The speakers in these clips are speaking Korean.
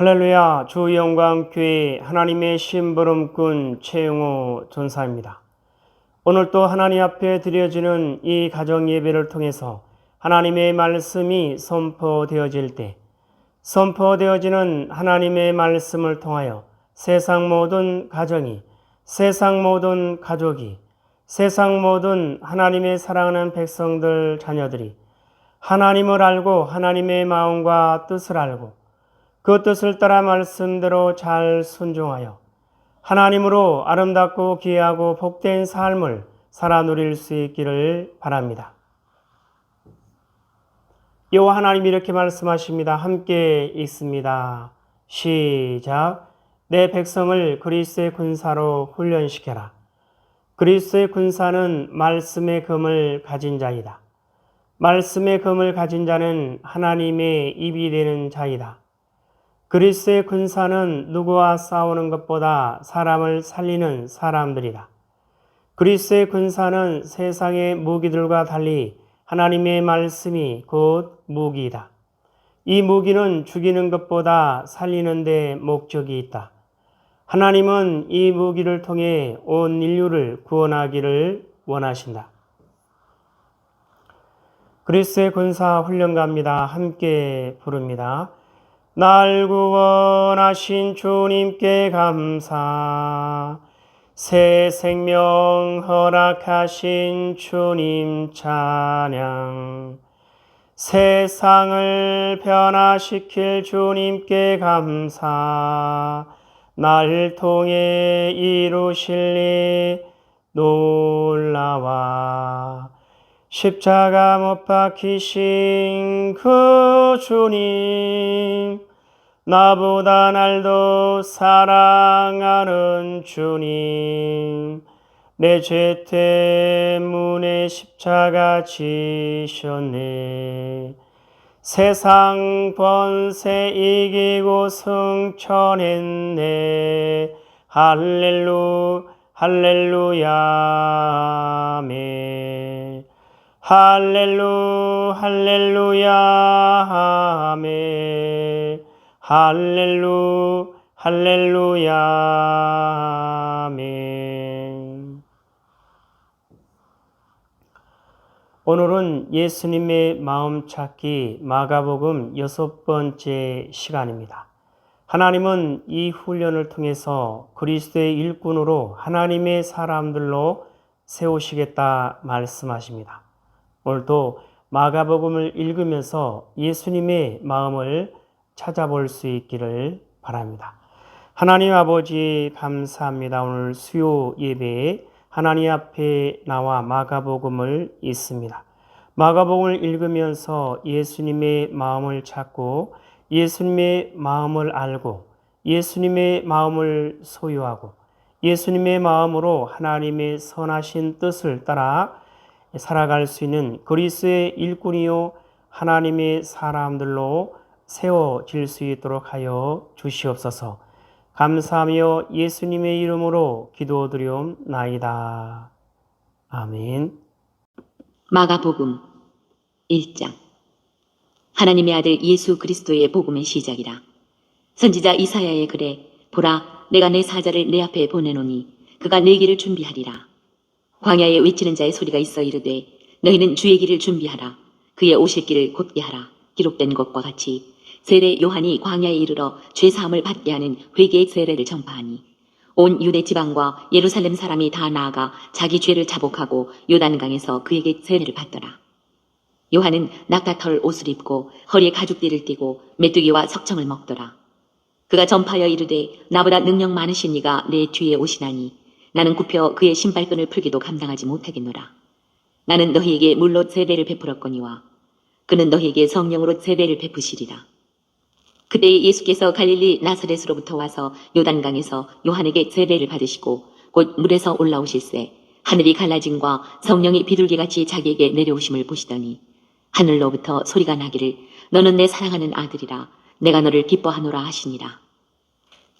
할렐루야, 주영광교회 하나님의 심부름꾼 최용호 전사입니다. 오늘 또 하나님 앞에 드려지는 이 가정 예배를 통해서 하나님의 말씀이 선포되어질 때, 선포되어지는 하나님의 말씀을 통하여 세상 모든 가정이, 세상 모든 가족이, 세상 모든 하나님의 사랑하는 백성들 자녀들이 하나님을 알고 하나님의 마음과 뜻을 알고 그 뜻을 따라 말씀대로 잘 순종하여 하나님으로 아름답고 귀하고 복된 삶을 살아 누릴 수 있기를 바랍니다. 여호와 하나님이 이렇게 말씀하십니다. 함께 읽습니다. 시작. 내 백성을 그리스도의 군사로 훈련시켜라. 그리스도의 군사는 말씀의 금을 가진 자이다. 말씀의 금을 가진 자는 하나님의 입이 되는 자이다. 그리스도의 군사는 누구와 싸우는 것보다 사람을 살리는 사람들이다. 그리스도의 군사는 세상의 무기들과 달리 하나님의 말씀이 곧 무기이다. 이 무기는 죽이는 것보다 살리는 데 목적이 있다. 하나님은 이 무기를 통해 온 인류를 구원하기를 원하신다. 그리스도의 군사 훈련가입니다. 함께 부릅니다. 날 구원하신 주님께 감사, 새 생명 허락하신 주님 찬양, 세상을 변화시킬 주님께 감사, 날 통해 이루실 일 놀라와, 십자가 못 박히신 그 주님, 나보다 날 더 사랑하는 주님, 내 죄 때문에 십자가 지셨네. 세상 번세 이기고 승천했네. 할렐루야 아멘. 할렐루야 아멘. 할렐루야 아멘. 오늘은 예수님의 마음 찾기 마가복음 6번째 시간입니다. 하나님은 이 훈련을 통해서 그리스도의 일꾼으로 하나님의 사람들로 세우시겠다 말씀하십니다. 오늘도 마가복음을 읽으면서 예수님의 마음을 찾아볼 수 있기를 바랍니다. 하나님 아버지 감사합니다. 오늘 수요 예배에 하나님 앞에 나와 마가복음을 읽습니다. 마가복음을 읽으면서 예수님의 마음을 찾고 예수님의 마음을 알고 예수님의 마음을 소유하고 예수님의 마음으로 하나님의 선하신 뜻을 따라 살아갈 수 있는 그리스도의 일꾼이요 하나님의 사람들로 세워질 수 있도록 하여 주시옵소서. 감사하며 예수님의 이름으로 기도드리옵나이다. 아멘. 마가복음 1장. 하나님의 아들 예수 그리스도의 복음의 시작이라. 선지자 이사야의 글에 보라, 내가 내 사자를 내 앞에 보내노니 그가 내 길을 준비하리라. 광야에 외치는 자의 소리가 있어 이르되 너희는 주의 길을 준비하라. 그의 오실 길을 곧게 하라. 기록된 것과 같이 세례 요한이 광야에 이르러 죄사함을 받게 하는 회개의 세례를 전파하니 온 유대 지방과 예루살렘 사람이 다 나아가 자기 죄를 자복하고 요단강에서 그에게 세례를 받더라. 요한은 낙타털 옷을 입고 허리에 가죽띠를 띠고 메뚜기와 석청을 먹더라. 그가 전파하여 이르되 나보다 능력 많으신 이가 내 뒤에 오시나니 나는 굽혀 그의 신발끈을 풀기도 감당하지 못하겠노라. 나는 너희에게 물로 세례를 베풀었거니와 그는 너희에게 성령으로 세례를 베푸시리라. 그때 예수께서 갈릴리 나사렛으로부터 와서 요단강에서 요한에게 세례를 받으시고 곧 물에서 올라오실새 하늘이 갈라짐과 성령이 비둘기같이 자기에게 내려오심을 보시더니 하늘로부터 소리가 나기를 너는 내 사랑하는 아들이라 내가 너를 기뻐하노라 하시니라.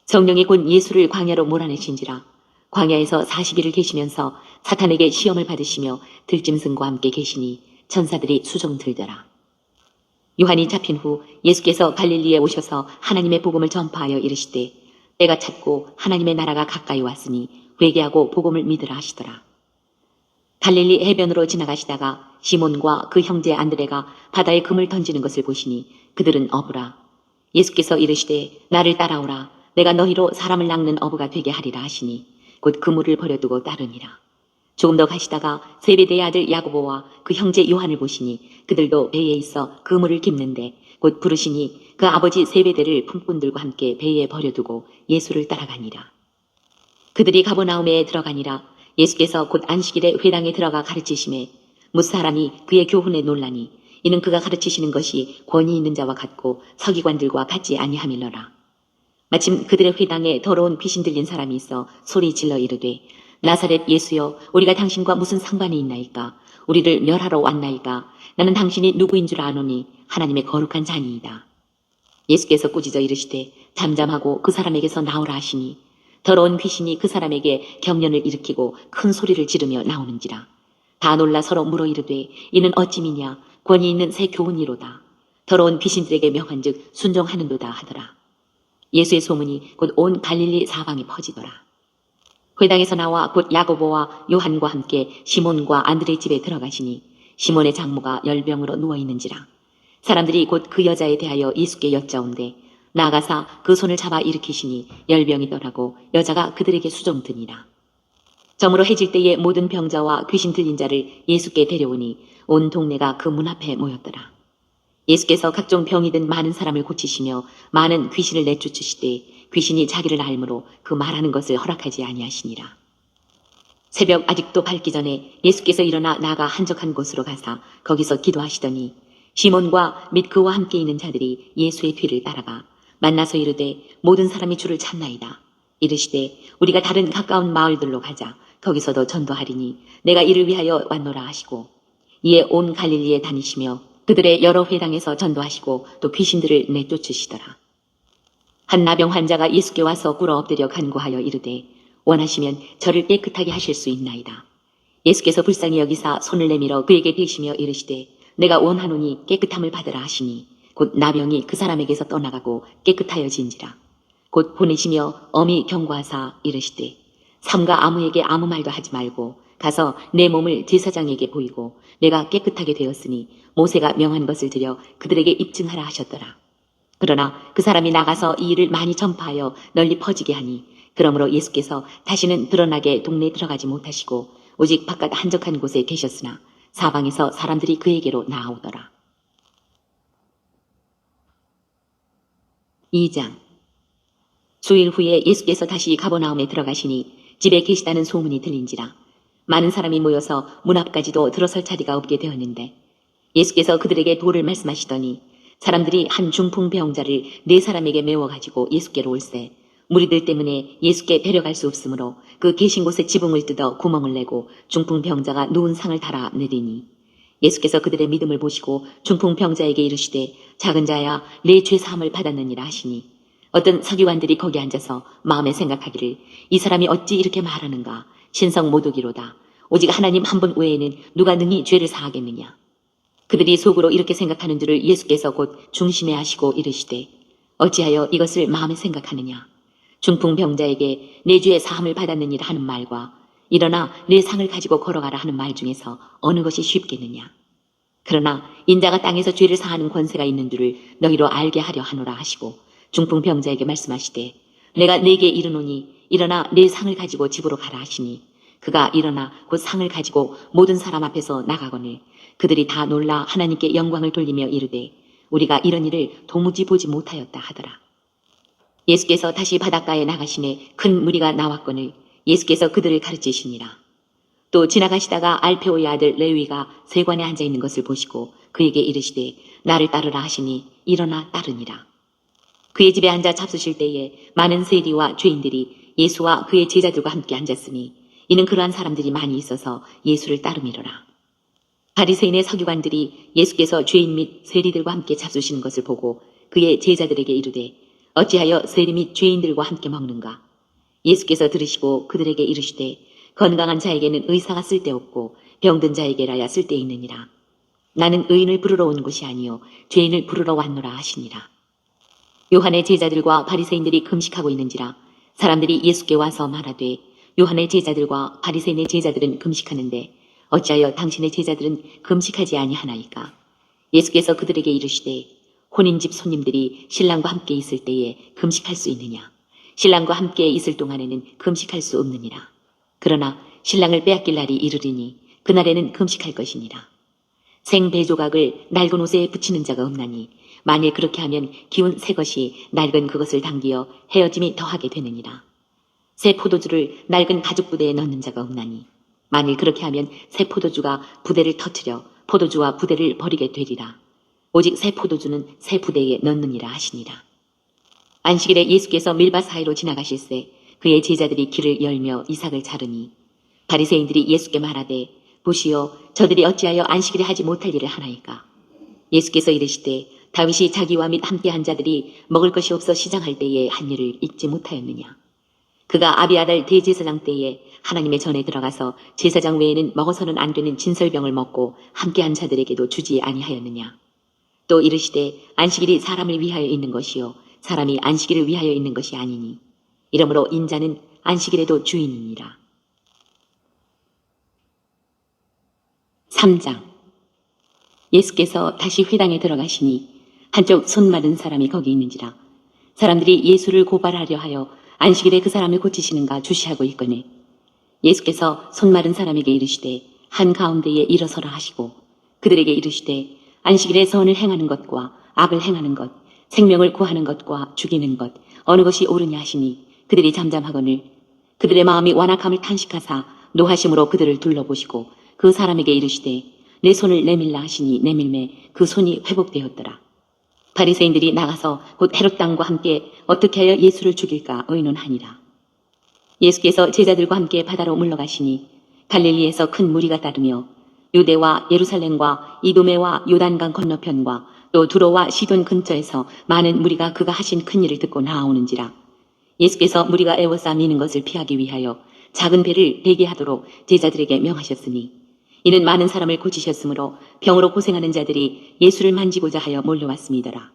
성령이 곧 예수를 광야로 몰아내신지라. 광야에서 40일을 계시면서 사탄에게 시험을 받으시며 들짐승과 함께 계시니 천사들이 수종 들더라. 요한이 잡힌 후 예수께서 갈릴리에 오셔서 하나님의 복음을 전파하여 이르시되 때가 찼고 하나님의 나라가 가까이 왔으니 회개하고 복음을 믿으라 하시더라. 갈릴리 해변으로 지나가시다가 시몬과 그 형제 안드레가 바다에 금을 던지는 것을 보시니 그들은 어부라. 예수께서 이르시되 나를 따라오라. 내가 너희로 사람을 낚는 어부가 되게 하리라 하시니 곧 그물을 버려두고 따르니라. 조금 더 가시다가 세베대의 아들 야고보와 그 형제 요한을 보시니 그들도 배에 있어 그물을 깁는데 곧 부르시니 그 아버지 세베대를 품꾼들과 함께 배에 버려두고 예수를 따라가니라. 그들이 가버나움에 들어가니라. 예수께서 곧 안식일에 회당에 들어가 가르치심에 무사람이 그의 교훈에 놀라니 이는 그가 가르치시는 것이 권위 있는 자와 같고 서기관들과 같지 아니함일러라. 마침 그들의 회당에 더러운 귀신 들린 사람이 있어 소리 질러 이르되 나사렛 예수여 우리가 당신과 무슨 상관이 있나이까? 우리를 멸하러 왔나이까? 나는 당신이 누구인 줄 아노니 하나님의 거룩한 자니이다. 예수께서 꾸짖어 이르시되 잠잠하고 그 사람에게서 나오라 하시니 더러운 귀신이 그 사람에게 경련을 일으키고 큰 소리를 지르며 나오는지라. 다 놀라 서로 물어 이르되 이는 어찌미냐? 권위 있는 새 교훈이로다. 더러운 귀신들에게 명한즉 순종하는도다 하더라. 예수의 소문이 곧 온 갈릴리 사방에 퍼지더라. 회당에서 나와 곧 야고보와 요한과 함께 시몬과 안드레의 집에 들어가시니 시몬의 장모가 열병으로 누워있는지라. 사람들이 곧 그 여자에 대하여 예수께 여짜온대 나아가사 그 손을 잡아 일으키시니 열병이 떠나고 여자가 그들에게 수종드니라. 저물어 해질 때에 모든 병자와 귀신 들린 자를 예수께 데려오니 온 동네가 그 문 앞에 모였더라. 예수께서 각종 병이 든 많은 사람을 고치시며 많은 귀신을 내쫓으시되 귀신이 자기를 앓므로 그 말하는 것을 허락하지 아니하시니라. 새벽 아직도 밝기 전에 예수께서 일어나 나가 한적한 곳으로 가사 거기서 기도하시더니 시몬과 및 그와 함께 있는 자들이 예수의 뒤를 따라가 만나서 이르되 모든 사람이 주를 찾나이다. 이르시되 우리가 다른 가까운 마을들로 가자. 거기서도 전도하리니 내가 이를 위하여 왔노라 하시고 이에 온 갈릴리에 다니시며 그들의 여러 회당에서 전도하시고 또 귀신들을 내쫓으시더라. 한 나병 환자가 예수께 와서 꿇어 엎드려 간구하여 이르되 원하시면 저를 깨끗하게 하실 수 있나이다. 예수께서 불쌍히 여기사 손을 내밀어 그에게 대시며 이르시되 내가 원하노니 깨끗함을 받으라 하시니 곧 나병이 그 사람에게서 떠나가고 깨끗하여진지라. 곧 보내시며 엄히 경고하사 이르시되 삼가 아무에게 아무 말도 하지 말고 가서 내 몸을 제사장에게 보이고 내가 깨끗하게 되었으니 모세가 명한 것을 들여 그들에게 입증하라 하셨더라. 그러나 그 사람이 나가서 이 일을 많이 전파하여 널리 퍼지게 하니 그러므로 예수께서 다시는 드러나게 동네에 들어가지 못하시고 오직 바깥 한적한 곳에 계셨으나 사방에서 사람들이 그에게로 나아오더라. 2장. 수일 후에 예수께서 다시 가버나움에 들어가시니 집에 계시다는 소문이 들린지라. 많은 사람이 모여서 문 앞까지도 들어설 자리가 없게 되었는데 예수께서 그들에게 도를 말씀하시더니 사람들이 한 중풍 병자를 4사람에게 메워가지고 예수께로 올세 무리들 때문에 예수께 데려갈 수 없으므로 그 계신 곳에 지붕을 뜯어 구멍을 내고 중풍 병자가 누운 상을 달아 내리니 예수께서 그들의 믿음을 보시고 중풍 병자에게 이르시되 작은 자야 내 죄 사함을 받았느니라 하시니 어떤 서기관들이 거기 앉아서 마음에 생각하기를 이 사람이 어찌 이렇게 말하는가 신성 모독이로다. 오직 하나님 한 분 외에는 누가 능히 죄를 사하겠느냐. 그들이 속으로 이렇게 생각하는 줄을 예수께서 곧 중심에 하시고 이르시되 어찌하여 이것을 마음에 생각하느냐. 중풍 병자에게 내 죄의 사함을 받았느니라 하는 말과 일어나 내 상을 가지고 걸어가라 하는 말 중에서 어느 것이 쉽겠느냐. 그러나 인자가 땅에서 죄를 사하는 권세가 있는 줄을 너희로 알게 하려 하노라 하시고 중풍 병자에게 말씀하시되 내가 네게 이르노니 일어나 내 상을 가지고 집으로 가라 하시니 그가 일어나 곧 상을 가지고 모든 사람 앞에서 나가거늘 그들이 다 놀라 하나님께 영광을 돌리며 이르되 우리가 이런 일을 도무지 보지 못하였다 하더라. 예수께서 다시 바닷가에 나가시매 큰 무리가 나왔거늘 예수께서 그들을 가르치시니라. 또 지나가시다가 알페오의 아들 레위가 세관에 앉아있는 것을 보시고 그에게 이르시되 나를 따르라 하시니 일어나 따르니라. 그의 집에 앉아 잡수실 때에 많은 세리와 죄인들이 예수와 그의 제자들과 함께 앉았으니 이는 그러한 사람들이 많이 있어서 예수를 따름이로라. 바리새인의 서기관들이 예수께서 죄인 및 세리들과 함께 잡수시는 것을 보고 그의 제자들에게 이르되 어찌하여 세리 및 죄인들과 함께 먹는가. 예수께서 들으시고 그들에게 이르시되 건강한 자에게는 의사가 쓸데없고 병든 자에게라야 쓸데있느니라. 나는 의인을 부르러 온 것이 아니요 죄인을 부르러 왔노라 하시니라. 요한의 제자들과 바리새인들이 금식하고 있는지라 사람들이 예수께 와서 말하되 요한의 제자들과 바리새인의 제자들은 금식하는데 어찌하여 당신의 제자들은 금식하지 아니하나이까? 예수께서 그들에게 이르시되 혼인집 손님들이 신랑과 함께 있을 때에 금식할 수 있느냐? 신랑과 함께 있을 동안에는 금식할 수 없느니라. 그러나 신랑을 빼앗길 날이 이르리니 그날에는 금식할 것이니라. 생배조각을 낡은 옷에 붙이는 자가 없나니 만일 그렇게 하면 기운 새 것이 낡은 그것을 당기어 헤어짐이 더하게 되느니라. 새 포도주를 낡은 가죽 부대에 넣는 자가 없나니 만일 그렇게 하면 새 포도주가 부대를 터뜨려 포도주와 부대를 버리게 되리라. 오직 새 포도주는 새 부대에 넣느니라 하시니라. 안식일에 예수께서 밀밭 사이로 지나가실새 그의 제자들이 길을 열며 이삭을 자르니 바리새인들이 예수께 말하되 보시오 저들이 어찌하여 안식일에 하지 못할 일을 하나이까? 예수께서 이르시되 다윗이 자기와 및 함께한 자들이 먹을 것이 없어 시장할 때에 한 일을 잊지 못하였느냐? 그가 아비아달 대제사장 때에 하나님의 전에 들어가서 제사장 외에는 먹어서는 안 되는 진설병을 먹고 함께한 자들에게도 주지 아니하였느냐? 또 이르시되 안식일이 사람을 위하여 있는 것이요 사람이 안식일을 위하여 있는 것이 아니니 이러므로 인자는 안식일에도 주인이니라. 3장. 예수께서 다시 회당에 들어가시니 한쪽 손 마른 사람이 거기 있는지라 사람들이 예수를 고발하려 하여 안식일에 그 사람을 고치시는가 주시하고 있거늘 예수께서 손 마른 사람에게 이르시되 한가운데에 일어서라 하시고 그들에게 이르시되 안식일에 선을 행하는 것과 악을 행하는 것 생명을 구하는 것과 죽이는 것 어느 것이 옳으냐 하시니 그들이 잠잠하거늘 그들의 마음이 완악함을 탄식하사 노하심으로 그들을 둘러보시고 그 사람에게 이르시되 내 손을 내밀라 하시니 내밀매 그 손이 회복되었더라. 바리새인들이 나가서 곧 헤롯 당과 함께 어떻게 하여 예수를 죽일까 의논하니라. 예수께서 제자들과 함께 바다로 물러가시니 갈릴리에서 큰 무리가 따르며 유대와 예루살렘과 이도메와 요단강 건너편과 또 두로와 시돈 근처에서 많은 무리가 그가 하신 큰 일을 듣고 나아오는지라. 예수께서 무리가 애워싸 미는 것을 피하기 위하여 작은 배를 대게 하도록 제자들에게 명하셨으니 이는 많은 사람을 고치셨으므로 병으로 고생하는 자들이 예수를 만지고자 하여 몰려왔음이더라.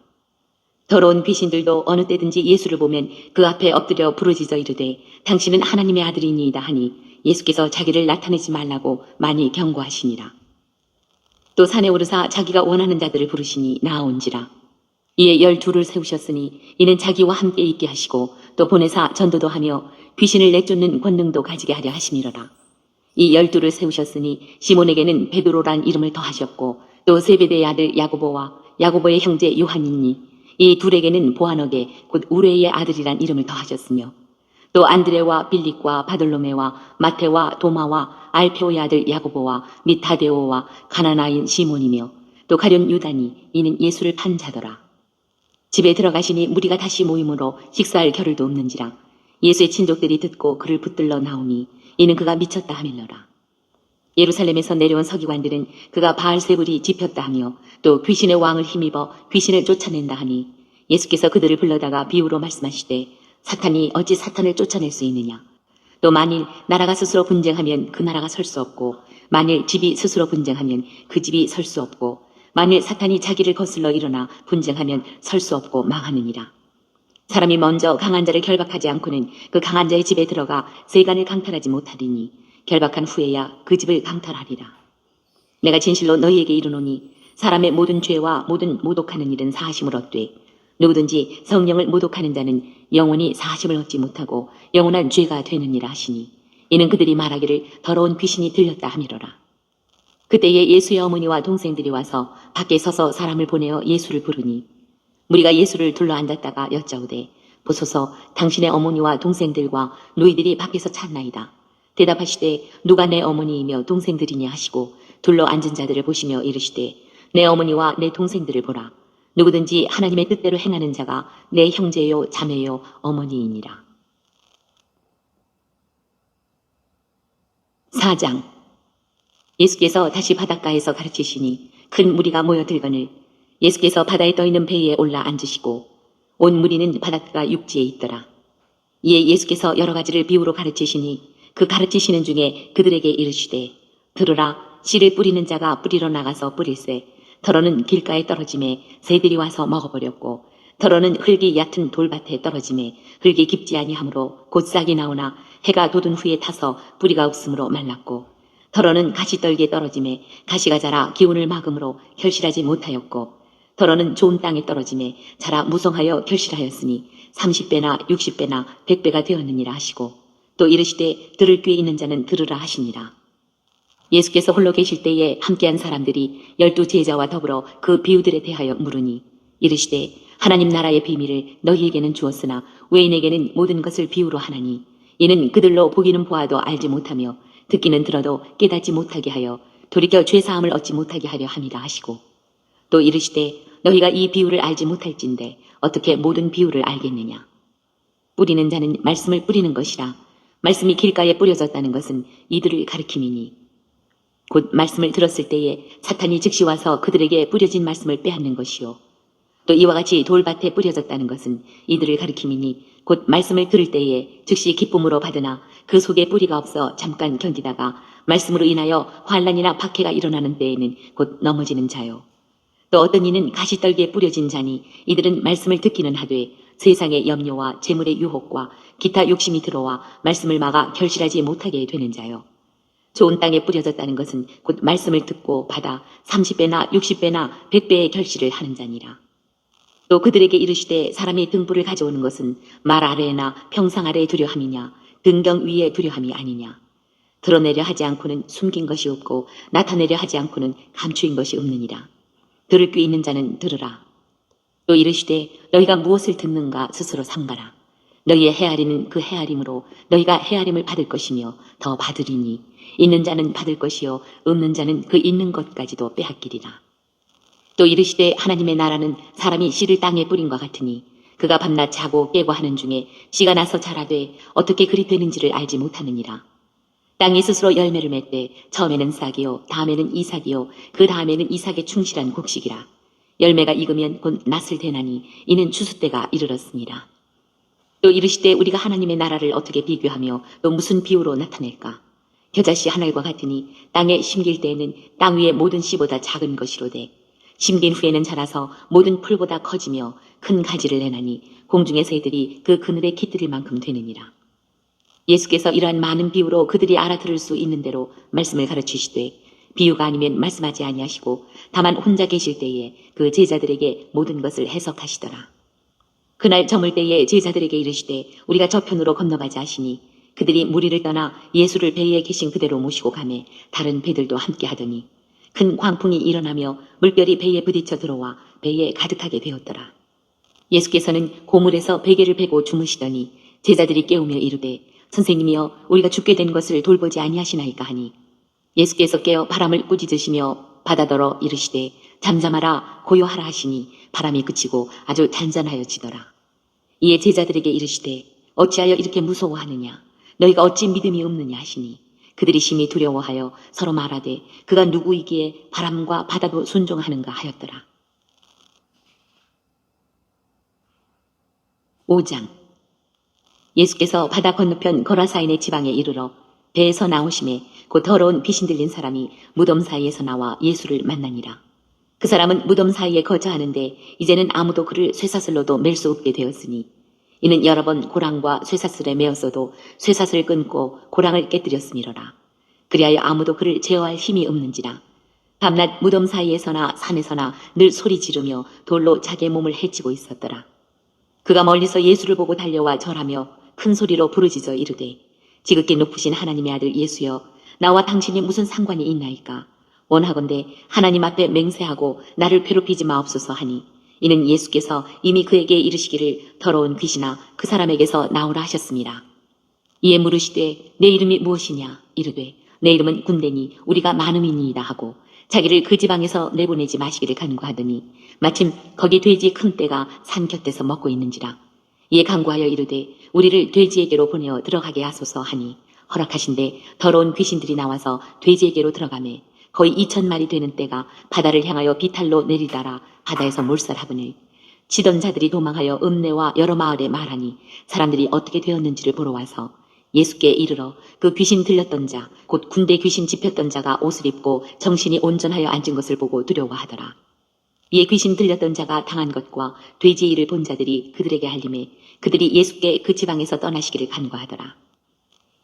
더러운 귀신들도 어느 때든지 예수를 보면 그 앞에 엎드려 부르짖어 이르되 당신은 하나님의 아들이니이다 하니 예수께서 자기를 나타내지 말라고 많이 경고하시니라. 또 산에 오르사 자기가 원하는 자들을 부르시니 나아온지라. 이에 12를 세우셨으니 이는 자기와 함께 있게 하시고 또 보내사 전도도 하며 귀신을 내쫓는 권능도 가지게 하려 하심이로라. 이 12를 세우셨으니 시몬에게는 베드로란 이름을 더하셨고 또 세베대의 아들 야고보와 야고보의 형제 요한이니 이 둘에게는 보아너게 곧 우레의 아들이란 이름을 더하셨으며 또 안드레와 빌립과 바돌로메와 마테와 도마와 알페오의 아들 야고보와 및 다데오와 가나나인 시몬이며 또 가룟 유다니 이는 예수를 판 자더라. 집에 들어가시니 무리가 다시 모임으로 식사할 겨를도 없는지라. 예수의 친족들이 듣고 그를 붙들러 나오니 이는 그가 미쳤다 하밀러라. 예루살렘에서 내려온 서기관들은 그가 바알세불이 집혔다 하며 또 귀신의 왕을 힘입어 귀신을 쫓아낸다 하니 예수께서 그들을 불러다가 비유로 말씀하시되 사탄이 어찌 사탄을 쫓아낼 수 있느냐. 또 만일 나라가 스스로 분쟁하면 그 나라가 설 수 없고 만일 집이 스스로 분쟁하면 그 집이 설 수 없고 만일 사탄이 자기를 거슬러 일어나 분쟁하면 설 수 없고 망하느니라. 사람이 먼저 강한 자를 결박하지 않고는 그 강한 자의 집에 들어가 세간을 강탈하지 못하리니 결박한 후에야 그 집을 강탈하리라. 내가 진실로 너희에게 이르노니 사람의 모든 죄와 모든 모독하는 일은 사하심을 얻되 누구든지 성령을 모독하는 자는 영원히 사하심을 얻지 못하고 영원한 죄가 되느니라 하시니 이는 그들이 말하기를 더러운 귀신이 들렸다 함이로라. 그때에 예수의 어머니와 동생들이 와서 밖에 서서 사람을 보내어 예수를 부르니 무리가 예수를 둘러 앉았다가 여짜오되 보소서 당신의 어머니와 동생들과 너희들이 밖에서 찾나이다. 대답하시되 누가 내 어머니이며 동생들이냐 하시고 둘러 앉은 자들을 보시며 이르시되 내 어머니와 내 동생들을 보라. 누구든지 하나님의 뜻대로 행하는 자가 내 형제요 자매요 어머니이니라. 4장. 예수께서 다시 바닷가에서 가르치시니 큰 무리가 모여들거늘 예수께서 바다에 떠있는 배에 올라 앉으시고 온 무리는 바닷가 육지에 있더라. 이에 예수께서 여러 가지를 비유로 가르치시니 그 가르치시는 중에 그들에게 이르시되 들으라. 씨를 뿌리는 자가 뿌리러 나가서 뿌릴새 더러는 길가에 떨어짐에 새들이 와서 먹어버렸고 더러는 흙이 얕은 돌밭에 떨어짐에 흙이 깊지 아니하므로 곧 싹이 나오나 해가 돋은 후에 타서 뿌리가 없으므로 말랐고 더러는 가시떨기에 떨어짐에 가시가 자라 기운을 막음으로 결실하지 못하였고 더러는 좋은 땅에 떨어짐에 자라 무성하여 결실하였으니 30배나 60배나 100배가 되었느니라 하시고 또 이르시되 들을 귀 있는 자는 들으라 하시니라. 예수께서 홀로 계실 때에 함께한 사람들이 12 제자와 더불어 그 비유들에 대하여 물으니 이르시되 하나님 나라의 비밀을 너희에게는 주었으나 외인에게는 모든 것을 비유로 하나니 이는 그들로 보기는 보아도 알지 못하며 듣기는 들어도 깨닫지 못하게 하여 돌이켜 죄사함을 얻지 못하게 하려 함이라 하시고 또 이르시되 너희가 이 비유를 알지 못할진대 어떻게 모든 비유를 알겠느냐. 뿌리는 자는 말씀을 뿌리는 것이라 말씀이 길가에 뿌려졌다는 것은 이들을 가리킴이니 곧 말씀을 들었을 때에 사탄이 즉시 와서 그들에게 뿌려진 말씀을 빼앗는 것이요 또 이와 같이 돌밭에 뿌려졌다는 것은 이들을 가리킴이니 곧 말씀을 들을 때에 즉시 기쁨으로 받으나 그 속에 뿌리가 없어 잠깐 견디다가 말씀으로 인하여 환난이나 박해가 일어나는 때에는 곧 넘어지는 자요 또 어떤 이는 가시떨기에 뿌려진 자니 이들은 말씀을 듣기는 하되 세상의 염려와 재물의 유혹과 기타 욕심이 들어와 말씀을 막아 결실하지 못하게 되는 자요 좋은 땅에 뿌려졌다는 것은 곧 말씀을 듣고 받아 30배나 60배나 100배의 결실을 하는 자니라. 또 그들에게 이르시되 사람이 등불을 가져오는 것은 말 아래나 평상 아래에 두려 함이냐 등경 위에 두려 함이 아니냐. 드러내려 하지 않고는 숨긴 것이 없고 나타내려 하지 않고는 감추인 것이 없느니라. 들을 귀 있는 자는 들으라. 또 이르시되 너희가 무엇을 듣는가 스스로 삼가라. 너희의 헤아림은 그 헤아림으로 너희가 헤아림을 받을 것이며 더 받으리니 있는 자는 받을 것이요 없는 자는 그 있는 것까지도 빼앗기리라. 또 이르시되 하나님의 나라는 사람이 씨를 땅에 뿌린과 같으니 그가 밤낮 자고 깨고 하는 중에 씨가 나서 자라되 어떻게 그리 되는지를 알지 못하느니라. 땅이 스스로 열매를 맺되 처음에는 싹이요 다음에는 이삭이요 그 다음에는 이삭의 충실한 곡식이라. 열매가 익으면 곧 낫을 대나니 이는 추수 때가 이르렀습니다. 또 이르시되 우리가 하나님의 나라를 어떻게 비교하며 또 무슨 비유로 나타낼까. 겨자씨 하늘과 같으니 땅에 심길 때에는 땅 위의 모든 씨보다 작은 것이로되 심긴 후에는 자라서 모든 풀보다 커지며 큰 가지를 내나니 공중의 새들이 그 그늘에 깃들일 만큼 되느니라. 예수께서 이러한 많은 비유로 그들이 알아들을 수 있는 대로 말씀을 가르치시되 비유가 아니면 말씀하지 아니하시고 다만 혼자 계실 때에 그 제자들에게 모든 것을 해석하시더라. 그날 저물 때에 제자들에게 이르시되 우리가 저편으로 건너가자 하시니 그들이 무리를 떠나 예수를 배에 계신 그대로 모시고 가매 다른 배들도 함께 하더니 큰 광풍이 일어나며 물결이 배에 부딪혀 들어와 배에 가득하게 되었더라. 예수께서는 고물에서 베개를 베고 주무시더니 제자들이 깨우며 이르되 선생님이여 우리가 죽게 된 것을 돌보지 아니하시나이까 하니 예수께서 깨어 바람을 꾸짖으시며 바다더러 이르시되 잠잠하라 고요하라 하시니 바람이 그치고 아주 잔잔하여지더라. 이에 제자들에게 이르시되 어찌하여 이렇게 무서워하느냐 너희가 어찌 믿음이 없느냐 하시니 그들이 심히 두려워하여 서로 말하되 그가 누구이기에 바람과 바다도 순종하는가 하였더라. 5장. 예수께서 바다 건너편 거라사인의 지방에 이르러 배에서 나오심에 곧 더러운 귀신 들린 사람이 무덤 사이에서 나와 예수를 만나니라. 그 사람은 무덤 사이에 거처하는데 이제는 아무도 그를 쇠사슬로도 맬 수 없게 되었으니 이는 여러 번 고랑과 쇠사슬에 매었어도 쇠사슬을 끊고 고랑을 깨뜨렸음이로라. 그리하여 아무도 그를 제어할 힘이 없는지라. 밤낮 무덤 사이에서나 산에서나 늘 소리 지르며 돌로 자기의 몸을 해치고 있었더라. 그가 멀리서 예수를 보고 달려와 절하며 큰 소리로 부르짖어 이르되 지극히 높으신 하나님의 아들 예수여 나와 당신이 무슨 상관이 있나이까. 원하건대 하나님 앞에 맹세하고 나를 괴롭히지 마옵소서 하니 이는 예수께서 이미 그에게 이르시기를 더러운 귀신아 그 사람에게서 나오라 하셨습니다. 이에 물으시되 내 이름이 무엇이냐 이르되 내 이름은 군대니 우리가 많음이니이다 하고 자기를 그 지방에서 내보내지 마시기를 간구하더니 마침 거기 돼지 큰 떼가 산 곁에서 먹고 있는지라. 이에 간구하여 이르되 우리를 돼지에게로 보내어 들어가게 하소서 하니 허락하신대 더러운 귀신들이 나와서 돼지에게로 들어가매 거의 2,000마리 되는 떼가 바다를 향하여 비탈로 내리다라 바다에서 몰살하거늘 치던 자들이 도망하여 읍내와 여러 마을에 말하니 사람들이 어떻게 되었는지를 보러 와서 예수께 이르러 그 귀신 들렸던 자, 곧 군대 귀신 집혔던 자가 옷을 입고 정신이 온전하여 앉은 것을 보고 두려워하더라. 이에 귀신 들렸던 자가 당한 것과 돼지의 일을 본 자들이 그들에게 알림해 그들이 예수께 그 지방에서 떠나시기를 간과하더라.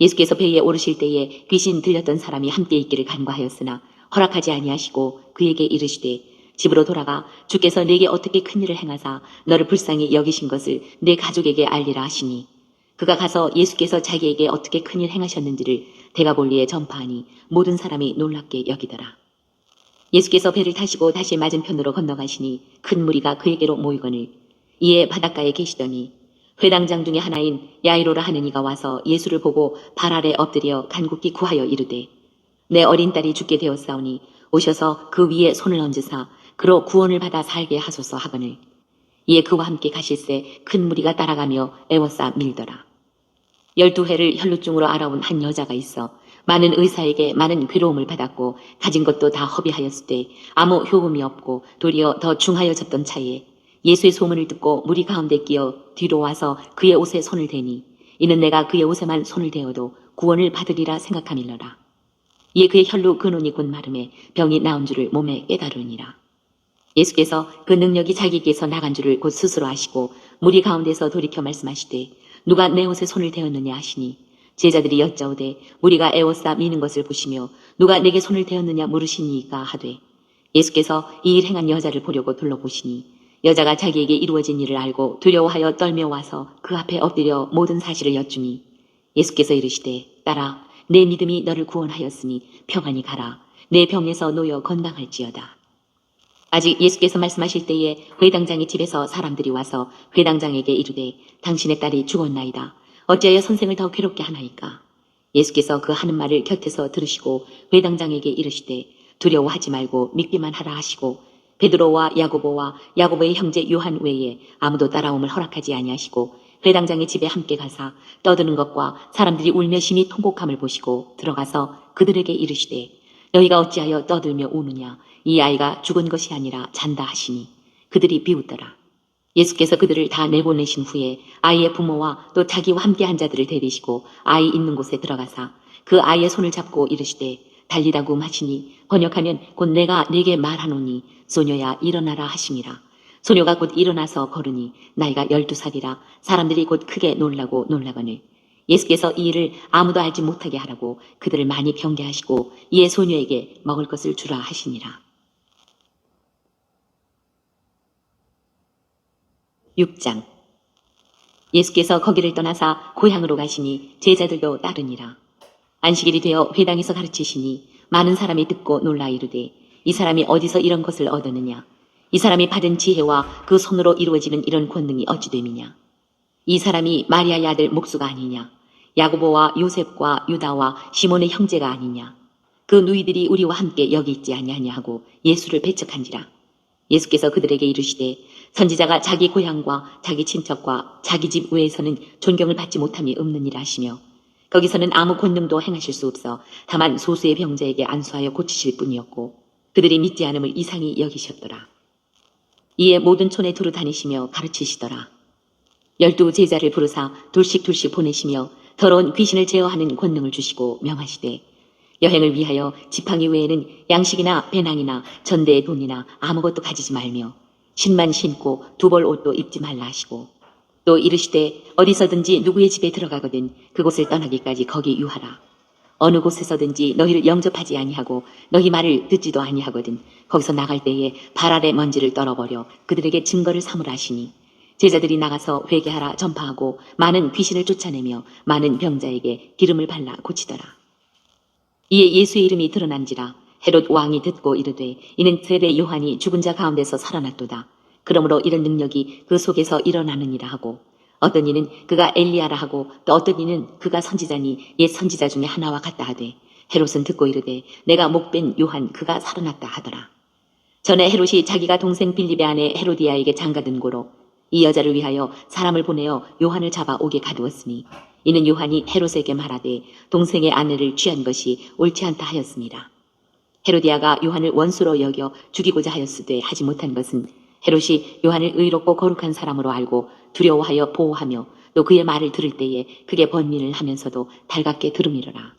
예수께서 배에 오르실 때에 귀신 들렸던 사람이 함께 있기를 간과하였으나 허락하지 아니하시고 그에게 이르시되 집으로 돌아가 주께서 내게 어떻게 큰 일을 행하사 너를 불쌍히 여기신 것을 내 가족에게 알리라 하시니 그가 가서 예수께서 자기에게 어떻게 큰 일 행하셨는지를 데가볼리에 전파하니 모든 사람이 놀랍게 여기더라. 예수께서 배를 타시고 다시 맞은편으로 건너가시니 큰 무리가 그에게로 모이거늘 이에 바닷가에 계시더니 회당장 중에 하나인 야이로라 하는 이가 와서 예수를 보고 발 아래 엎드려 간곡히 구하여 이르되 내 어린 딸이 죽게 되었사오니 오셔서 그 위에 손을 얹으사 그로 구원을 받아 살게 하소서 하거늘 이에 그와 함께 가실새 큰 무리가 따라가며 애워싸 밀더라. 12해를 혈루증으로 알아온 한 여자가 있어 많은 의사에게 많은 괴로움을 받았고 가진 것도 다 허비하였으되 아무 효험이 없고 도리어 더 중하여졌던 차에 예수의 소문을 듣고 무리 가운데 끼어 뒤로 와서 그의 옷에 손을 대니 이는 내가 그의 옷에만 손을 대어도 구원을 받으리라 생각함일러라. 이에 그의 혈루 근원이 곧 마름에 병이 나은 줄을 몸에 깨달으니라. 예수께서 그 능력이 자기에게서 나간 줄을 곧 스스로 아시고 무리 가운데서 돌이켜 말씀하시되 누가 내 옷에 손을 대었느냐 하시니 제자들이 여짜오되 무리가 애워싸 미는 것을 보시며 누가 내게 손을 대었느냐 물으시니까 하되 예수께서 이 일 행한 여자를 보려고 둘러보시니 여자가 자기에게 이루어진 일을 알고 두려워하여 떨며 와서 그 앞에 엎드려 모든 사실을 여쭈니 예수께서 이르시되 딸아 내 믿음이 너를 구원하였으니 평안히 가라 내 병에서 놓여 건강할지어다. 아직 예수께서 말씀하실 때에 회당장의 집에서 사람들이 와서 회당장에게 이르되 당신의 딸이 죽었나이다. 어찌하여 선생을 더 괴롭게 하나이까? 예수께서 그 하는 말을 곁에서 들으시고 회당장에게 이르시되 두려워하지 말고 믿기만 하라 하시고 베드로와 야고보와 야고보의 형제 요한 외에 아무도 따라옴을 허락하지 아니하시고 회당장의 집에 함께 가사 떠드는 것과 사람들이 울며 심히 통곡함을 보시고 들어가서 그들에게 이르시되 너희가 어찌하여 떠들며 우느냐 이 아이가 죽은 것이 아니라 잔다 하시니 그들이 비웃더라. 예수께서 그들을 다 내보내신 후에 아이의 부모와 또 자기와 함께한 자들을 데리시고 아이 있는 곳에 들어가사 그 아이의 손을 잡고 이르시되 달리다굼 하시니 번역하면 곧 내가 네게 말하노니 소녀야 일어나라 하심이라. 소녀가 곧 일어나서 걸으니 나이가 12살이라 사람들이 곧 크게 놀라거늘 예수께서 이 일을 아무도 알지 못하게 하라고 그들을 많이 경계하시고 이에 소녀에게 먹을 것을 주라 하시니라. 6장. 예수께서 거기를 떠나사 고향으로 가시니 제자들도 따르니라. 안식일이 되어 회당에서 가르치시니 많은 사람이 듣고 놀라 이르되 이 사람이 어디서 이런 것을 얻었느냐? 이 사람이 받은 지혜와 그 손으로 이루어지는 이런 권능이 어찌 됨이냐? 이 사람이 마리아의 아들 목수가 아니냐? 야고보와 요셉과 유다와 시몬의 형제가 아니냐? 그 누이들이 우리와 함께 여기 있지 아니하냐 하고 예수를 배척한지라. 예수께서 그들에게 이르시되 선지자가 자기 고향과 자기 친척과 자기 집 외에서는 존경을 받지 못함이 없느니라 하시며 거기서는 아무 권능도 행하실 수 없어 다만 소수의 병자에게 안수하여 고치실 뿐이었고 그들이 믿지 않음을 이상히 여기셨더라. 이에 모든 촌에 두루 다니시며 가르치시더라. 12 제자를 부르사 둘씩 보내시며 더러운 귀신을 제어하는 권능을 주시고 명하시되 여행을 위하여 지팡이 외에는 양식이나 배낭이나 전대의 돈이나 아무것도 가지지 말며 신만 신고 두벌 옷도 입지 말라 하시고 또 이르시되 어디서든지 누구의 집에 들어가거든 그곳을 떠나기까지 거기 유하라. 어느 곳에서든지 너희를 영접하지 아니하고 너희 말을 듣지도 아니하거든 거기서 나갈 때에 발 아래 먼지를 떨어버려 그들에게 증거를 삼으라 하시니 제자들이 나가서 회개하라 전파하고 많은 귀신을 쫓아내며 많은 병자에게 기름을 발라 고치더라. 이에 예수의 이름이 드러난지라 헤롯 왕이 듣고 이르되 이는 세례 요한이 죽은 자 가운데서 살아났도다. 그러므로 이런 능력이 그 속에서 일어나느니라 하고 어떤 이는 그가 엘리야라 하고 또 어떤 이는 그가 선지자니 옛 선지자 중에 하나와 같다 하되 헤롯은 듣고 이르되 내가 목벤 요한 그가 살아났다 하더라. 전에 헤롯이 자기가 동생 빌립의 아내 헤로디아에게 장가든 고로 이 여자를 위하여 사람을 보내어 요한을 잡아 오게 가두었으니 이는 요한이 헤롯에게 말하되 동생의 아내를 취한 것이 옳지 않다 하였습니다. 헤로디아가 요한을 원수로 여겨 죽이고자 하였으되 하지 못한 것은 헤롯이 요한을 의롭고 거룩한 사람으로 알고 두려워하여 보호하며 또 그의 말을 들을 때에 크게 번민을 하면서도 달갑게 들음이러라.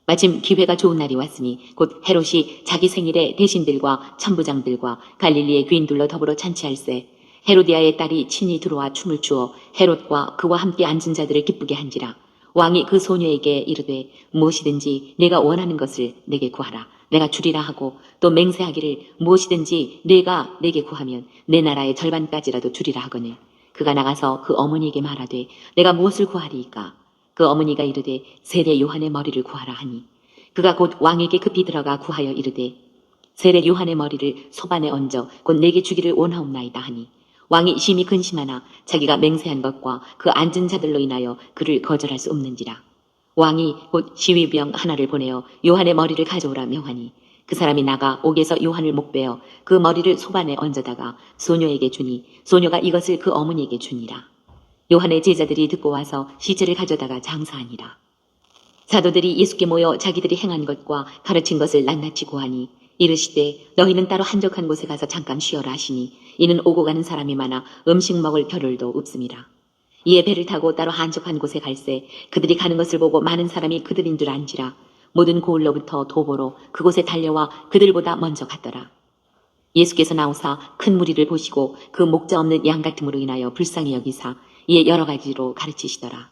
마침 기회가 좋은 날이 왔으니 곧 헤롯이 자기 생일에 대신들과 천부장들과 갈릴리의 귀인들로 더불어 잔치할세 헤로디아의 딸이 친히 들어와 춤을 추어 헤롯과 그와 함께 앉은 자들을 기쁘게 한지라. 왕이 그 소녀에게 이르되 무엇이든지 내가 원하는 것을 내게 구하라. 내가 주리라 하고 또 맹세하기를 무엇이든지 내가 내게 구하면 내 나라의 절반까지라도 주리라 하거늘 그가 나가서 그 어머니에게 말하되 내가 무엇을 구하리이까. 그 어머니가 이르되 세례 요한의 머리를 구하라 하니 그가 곧 왕에게 급히 들어가 구하여 이르되 세례 요한의 머리를 소반에 얹어 곧 내게 주기를 원하옵나이다 하니 왕이 심히 근심하나 자기가 맹세한 것과 그 앉은 자들로 인하여 그를 거절할 수 없는지라. 왕이 곧 시위병 하나를 보내어 요한의 머리를 가져오라 명하니 그 사람이 나가 옥에서 요한을 목베어 그 머리를 소반에 얹어다가 소녀에게 주니 소녀가 이것을 그 어머니에게 주니라. 요한의 제자들이 듣고 와서 시체를 가져다가 장사하니라. 사도들이 예수께 모여 자기들이 행한 것과 가르친 것을 낱낱이 고하니 이르시되 너희는 따로 한적한 곳에 가서 잠깐 쉬어라 하시니 이는 오고 가는 사람이 많아 음식 먹을 겨를도 없음이라. 이에 배를 타고 따로 한적한 곳에 갈새 그들이 가는 것을 보고 많은 사람이 그들인 줄 안지라. 모든 고을로부터 도보로 그곳에 달려와 그들보다 먼저 갔더라. 예수께서 나오사 큰 무리를 보시고 그 목자 없는 양 같음으로 인하여 불쌍히 여기사 이에 여러 가지로 가르치시더라.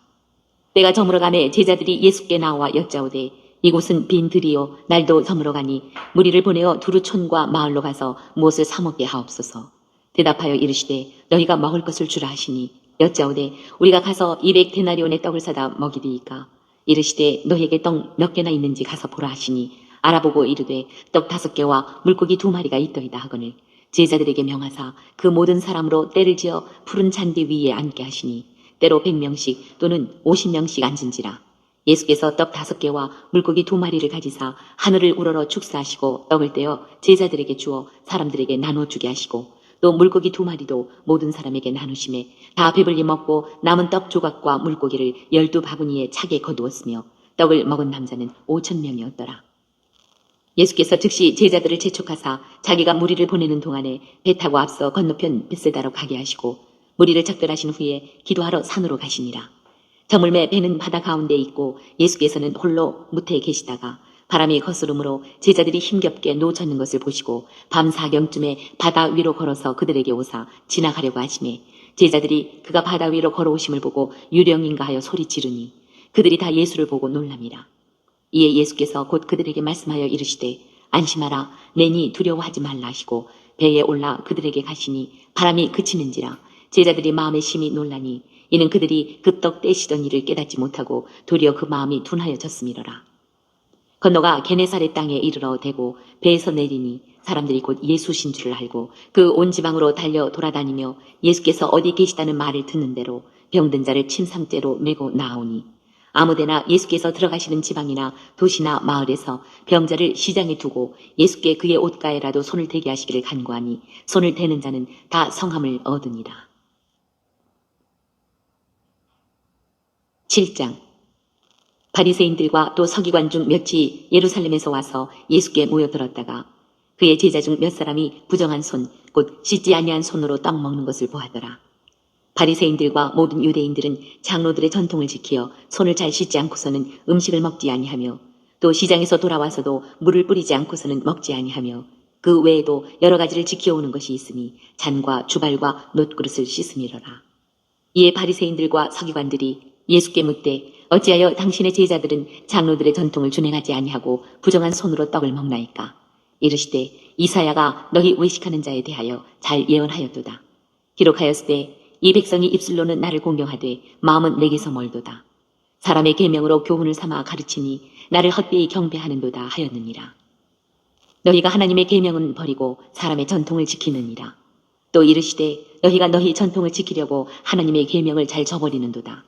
때가 저물어가매 제자들이 예수께 나와 여짜오되 이곳은 빈 들이요 날도 저물어가니 무리를 보내어 두루 촌과 마을로 가서 무엇을 사 먹게 하옵소서. 대답하여 이르시되 너희가 먹을 것을 주라 하시니 여짜오되 우리가 가서 200데나리온의 떡을 사다 먹이리이까. 이르시되 너희에게 떡 몇 개나 있는지 가서 보라 하시니 알아보고 이르되 떡 5개와 물고기 2마리가 있더이다 하거늘 제자들에게 명하사 그 모든 사람으로 때를 지어 푸른 잔디 위에 앉게 하시니 때로 100명씩 또는 50명씩 앉은지라. 예수께서 떡 5개와 물고기 2마리를 가지사 하늘을 우러러 축사하시고 떡을 떼어 제자들에게 주어 사람들에게 나눠주게 하시고 또 물고기 2마리도 모든 사람에게 나누심에 다 배불리 먹고 남은 떡 조각과 물고기를 12바구니에 차게 거두었으며 떡을 먹은 남자는 5,000명이었더라. 예수께서 즉시 제자들을 재촉하사 자기가 무리를 보내는 동안에 배 타고 앞서 건너편 벳세다로 가게 하시고 무리를 작별하신 후에 기도하러 산으로 가시니라. 저물매 배는 바다 가운데 있고 예수께서는 홀로 무태에 계시다가 바람이 거스름으로 제자들이 힘겹게 노젓는 것을 보시고 밤 4경쯤에 바다 위로 걸어서 그들에게 오사 지나가려고 하시매 제자들이 그가 바다 위로 걸어오심을 보고 유령인가 하여 소리 지르니 그들이 다 예수를 보고 놀랍니다. 이에 예수께서 곧 그들에게 말씀하여 이르시되 안심하라 내니 두려워하지 말라 하시고 배에 올라 그들에게 가시니 바람이 그치는지라. 제자들이 마음에 심히 놀라니 이는 그들이 급떡 떼시던 일을 깨닫지 못하고 도리어 그 마음이 둔하여졌음이로라. 건너가 게네사렛 땅에 이르러 대고 배에서 내리니 사람들이 곧 예수신 줄을 알고 그 온 지방으로 달려 돌아다니며 예수께서 어디 계시다는 말을 듣는 대로 병든 자를 침상째로 메고 나오니 아무데나 예수께서 들어가시는 지방이나 도시나 마을에서 병자를 시장에 두고 예수께 그의 옷가에라도 손을 대게 하시기를 간구하니 손을 대는 자는 다 성함을 얻으니라. 7장. 바리새인들과 또 서기관 중 몇이 예루살렘에서 와서 예수께 모여들었다가 그의 제자 중 몇 사람이 부정한 손, 곧 씻지 아니한 손으로 떡 먹는 것을 보았더라. 바리새인들과 모든 유대인들은 장로들의 전통을 지키어 손을 잘 씻지 않고서는 음식을 먹지 아니하며 또 시장에서 돌아와서도 물을 뿌리지 않고서는 먹지 아니하며 그 외에도 여러 가지를 지켜오는 것이 있으니 잔과 주발과 놋그릇을 씻음이로라. 이에 바리새인들과 서기관들이 예수께 묻되 어찌하여 당신의 제자들은 장로들의 전통을 준행하지 아니하고 부정한 손으로 떡을 먹나이까. 이르시되 이사야가 너희 외식하는 자에 대하여 잘 예언하였도다. 기록하였으되 이 백성이 입술로는 나를 공경하되 마음은 내게서 멀도다. 사람의 계명으로 교훈을 삼아 가르치니 나를 헛되이 경배하는도다 하였느니라. 너희가 하나님의 계명은 버리고 사람의 전통을 지키느니라. 또 이르시되 너희가 너희 전통을 지키려고 하나님의 계명을 잘 저버리는도다.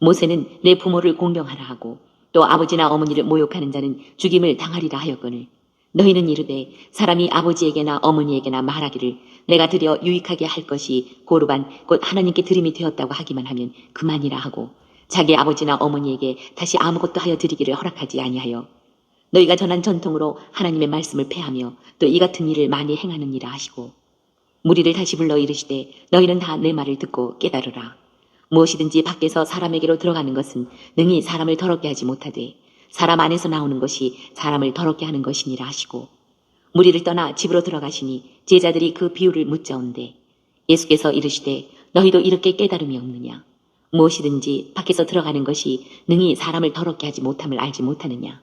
모세는 내 부모를 공경하라 하고 또 아버지나 어머니를 모욕하는 자는 죽임을 당하리라 하였거늘 너희는 이르되 사람이 아버지에게나 어머니에게나 말하기를 내가 드려 유익하게 할 것이 고르반 곧 하나님께 드림이 되었다고 하기만 하면 그만이라 하고 자기 아버지나 어머니에게 다시 아무것도 하여 드리기를 허락하지 아니하여 너희가 전한 전통으로 하나님의 말씀을 폐하며 또 이 같은 일을 많이 행하느니라 하시고 무리를 다시 불러 이르시되 너희는 다 내 말을 듣고 깨달으라. 무엇이든지 밖에서 사람에게로 들어가는 것은 능히 사람을 더럽게 하지 못하되 사람 안에서 나오는 것이 사람을 더럽게 하는 것이니라 하시고 무리를 떠나 집으로 들어가시니 제자들이 그 비유를 묻자온대 예수께서 이르시되 너희도 이렇게 깨달음이 없느냐 무엇이든지 밖에서 들어가는 것이 능히 사람을 더럽게 하지 못함을 알지 못하느냐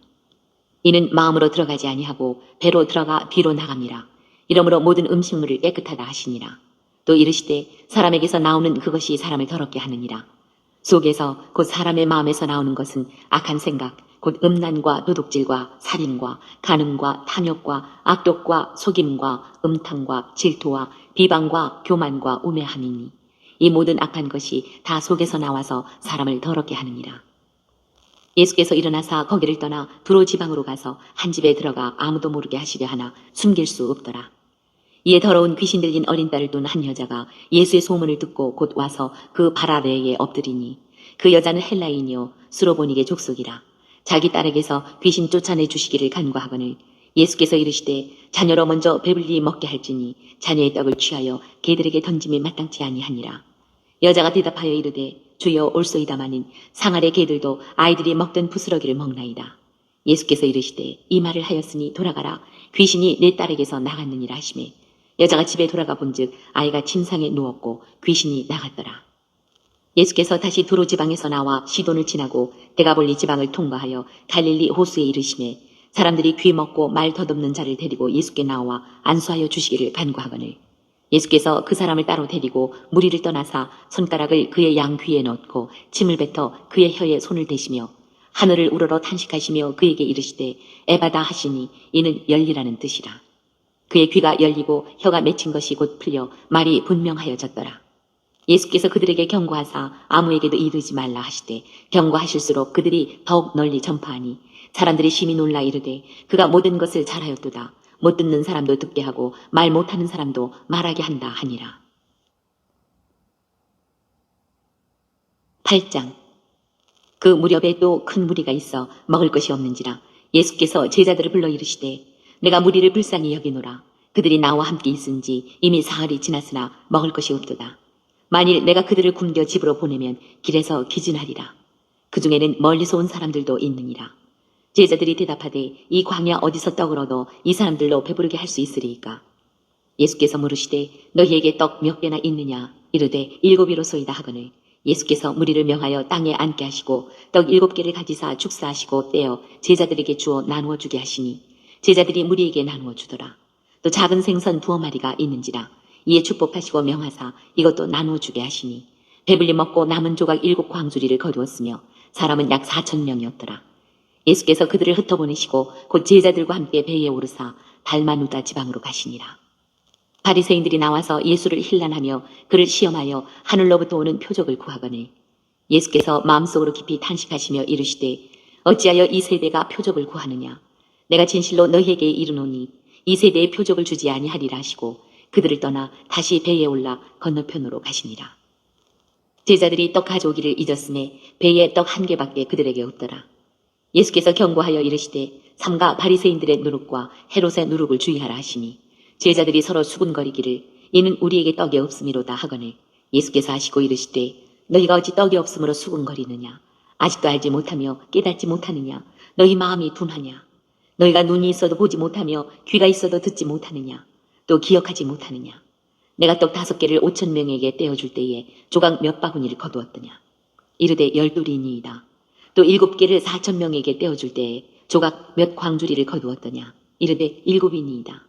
이는 마음으로 들어가지 아니하고 배로 들어가 뒤로 나갑니다. 이러므로 모든 음식물을 깨끗하다 하시니라. 또 이르시되 사람에게서 나오는 그것이 사람을 더럽게 하느니라. 속에서 곧 사람의 마음에서 나오는 것은 악한 생각, 곧 음란과 도둑질과 살인과 간음과 탐욕과 악독과 속임과 음탕과 질투와 비방과 교만과 우매함이니 이 모든 악한 것이 다 속에서 나와서 사람을 더럽게 하느니라. 예수께서 일어나사 거기를 떠나 두로 지방으로 가서 한 집에 들어가 아무도 모르게 하시려 하나 숨길 수 없더라. 이에 더러운 귀신 들린 어린 딸을 둔 한 여자가 예수의 소문을 듣고 곧 와서 그 발 아래에 엎드리니 그 여자는 헬라인이요 수로보니게 족속이라. 자기 딸에게서 귀신 쫓아내 주시기를 간구하거늘 예수께서 이르시되 자녀로 먼저 배불리 먹게 할지니 자녀의 떡을 취하여 개들에게 던짐이 마땅치 아니하니라. 여자가 대답하여 이르되 주여 올소이다마는 상아래 개들도 아이들이 먹던 부스러기를 먹나이다. 예수께서 이르시되 이 말을 하였으니 돌아가라 귀신이 내 딸에게서 나갔느니라 하시매 여자가 집에 돌아가 본즉 아이가 침상에 누웠고 귀신이 나갔더라. 예수께서 다시 두로 지방에서 나와 시돈을 지나고 데가볼리 지방을 통과하여 갈릴리 호수에 이르시매 사람들이 귀 먹고 말 더듬는 자를 데리고 예수께 나와 안수하여 주시기를 간구하거늘 예수께서 그 사람을 따로 데리고 무리를 떠나사 손가락을 그의 양 귀에 넣고 침을 뱉어 그의 혀에 손을 대시며 하늘을 우러러 탄식하시며 그에게 이르시되 에바다 하시니 이는 열리라는 뜻이라. 그의 귀가 열리고 혀가 맺힌 것이 곧 풀려 말이 분명하여졌더라. 예수께서 그들에게 경고하사 아무에게도 이르지 말라 하시되 경고하실수록 그들이 더욱 널리 전파하니 사람들이 심히 놀라 이르되 그가 모든 것을 잘하였도다. 못 듣는 사람도 듣게 하고 말 못하는 사람도 말하게 한다 하니라. 8장. 그 무렵에 또 큰 무리가 있어 먹을 것이 없는지라 예수께서 제자들을 불러 이르시되 내가 무리를 불쌍히 여기노라. 그들이 나와 함께 있은지 이미 사흘이 지났으나 먹을 것이 없도다. 만일 내가 그들을 굶겨 집으로 보내면 길에서 기진하리라. 그 중에는 멀리서 온 사람들도 있느니라. 제자들이 대답하되 이 광야 어디서 떡을 얻어 이 사람들로 배부르게 할 수 있으리이까? 예수께서 물으시되 너희에게 떡 몇 개나 있느냐? 이르되 7이로소이다 하거늘 예수께서 무리를 명하여 땅에 앉게 하시고 떡 7개를 가지사 축사하시고 떼어 제자들에게 주어 나누어 주게 하시니 제자들이 무리에게 나누어 주더라. 또 작은 생선 2마리가 있는지라 이에 축복하시고 명하사 이것도 나누어 주게 하시니 배불리 먹고 남은 조각 7광주리를 거두었으며 사람은 약 4,000명이었더라. 예수께서 그들을 흩어보내시고 곧 제자들과 함께 배에 오르사 달마누다 지방으로 가시니라. 바리새인들이 나와서 예수를 힐난하며 그를 시험하여 하늘로부터 오는 표적을 구하거늘 예수께서 마음속으로 깊이 탄식하시며 이르시되 어찌하여 이 세대가 표적을 구하느냐? 내가 진실로 너희에게 이르노니 이 세대에 표적을 주지 아니하리라 하시고 그들을 떠나 다시 배에 올라 건너편으로 가시니라. 제자들이 떡 가져오기를 잊었음에 배에 떡 1개밖에 그들에게 없더라. 예수께서 경고하여 이르시되 삼가 바리새인들의 누룩과 헤롯의 누룩을 주의하라 하시니 제자들이 서로 수군거리기를 이는 우리에게 떡이 없음이로다 하거늘 예수께서 하시고 이르시되 너희가 어찌 떡이 없음으로 수군거리느냐? 아직도 알지 못하며 깨닫지 못하느냐? 너희 마음이 둔하냐? 너희가 눈이 있어도 보지 못하며 귀가 있어도 듣지 못하느냐? 또 기억하지 못하느냐? 내가 떡 5개를 5,000명에게 떼어줄 때에 조각 몇 바구니를 거두었더냐? 이르되 12이니이다. 또 7개를 4,000명에게 떼어줄 때에 조각 몇 광주리를 거두었더냐? 이르되 7이니이다.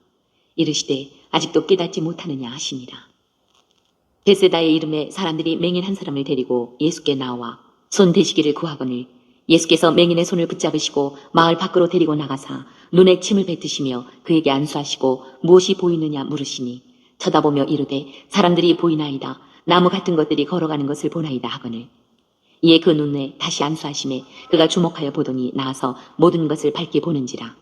이르시되 아직도 깨닫지 못하느냐 하시니라. 베세다의 이름에 사람들이 맹인 한 사람을 데리고 예수께 나와 손 대시기를 구하거늘 예수께서 맹인의 손을 붙잡으시고 마을 밖으로 데리고 나가사 눈에 침을 뱉으시며 그에게 안수하시고 무엇이 보이느냐 물으시니 쳐다보며 이르되 사람들이 보이나이다. 나무 같은 것들이 걸어가는 것을 보나이다 하거늘 이에 그 눈에 다시 안수하심에 그가 주목하여 보더니 나아서 모든 것을 밝게 보는지라.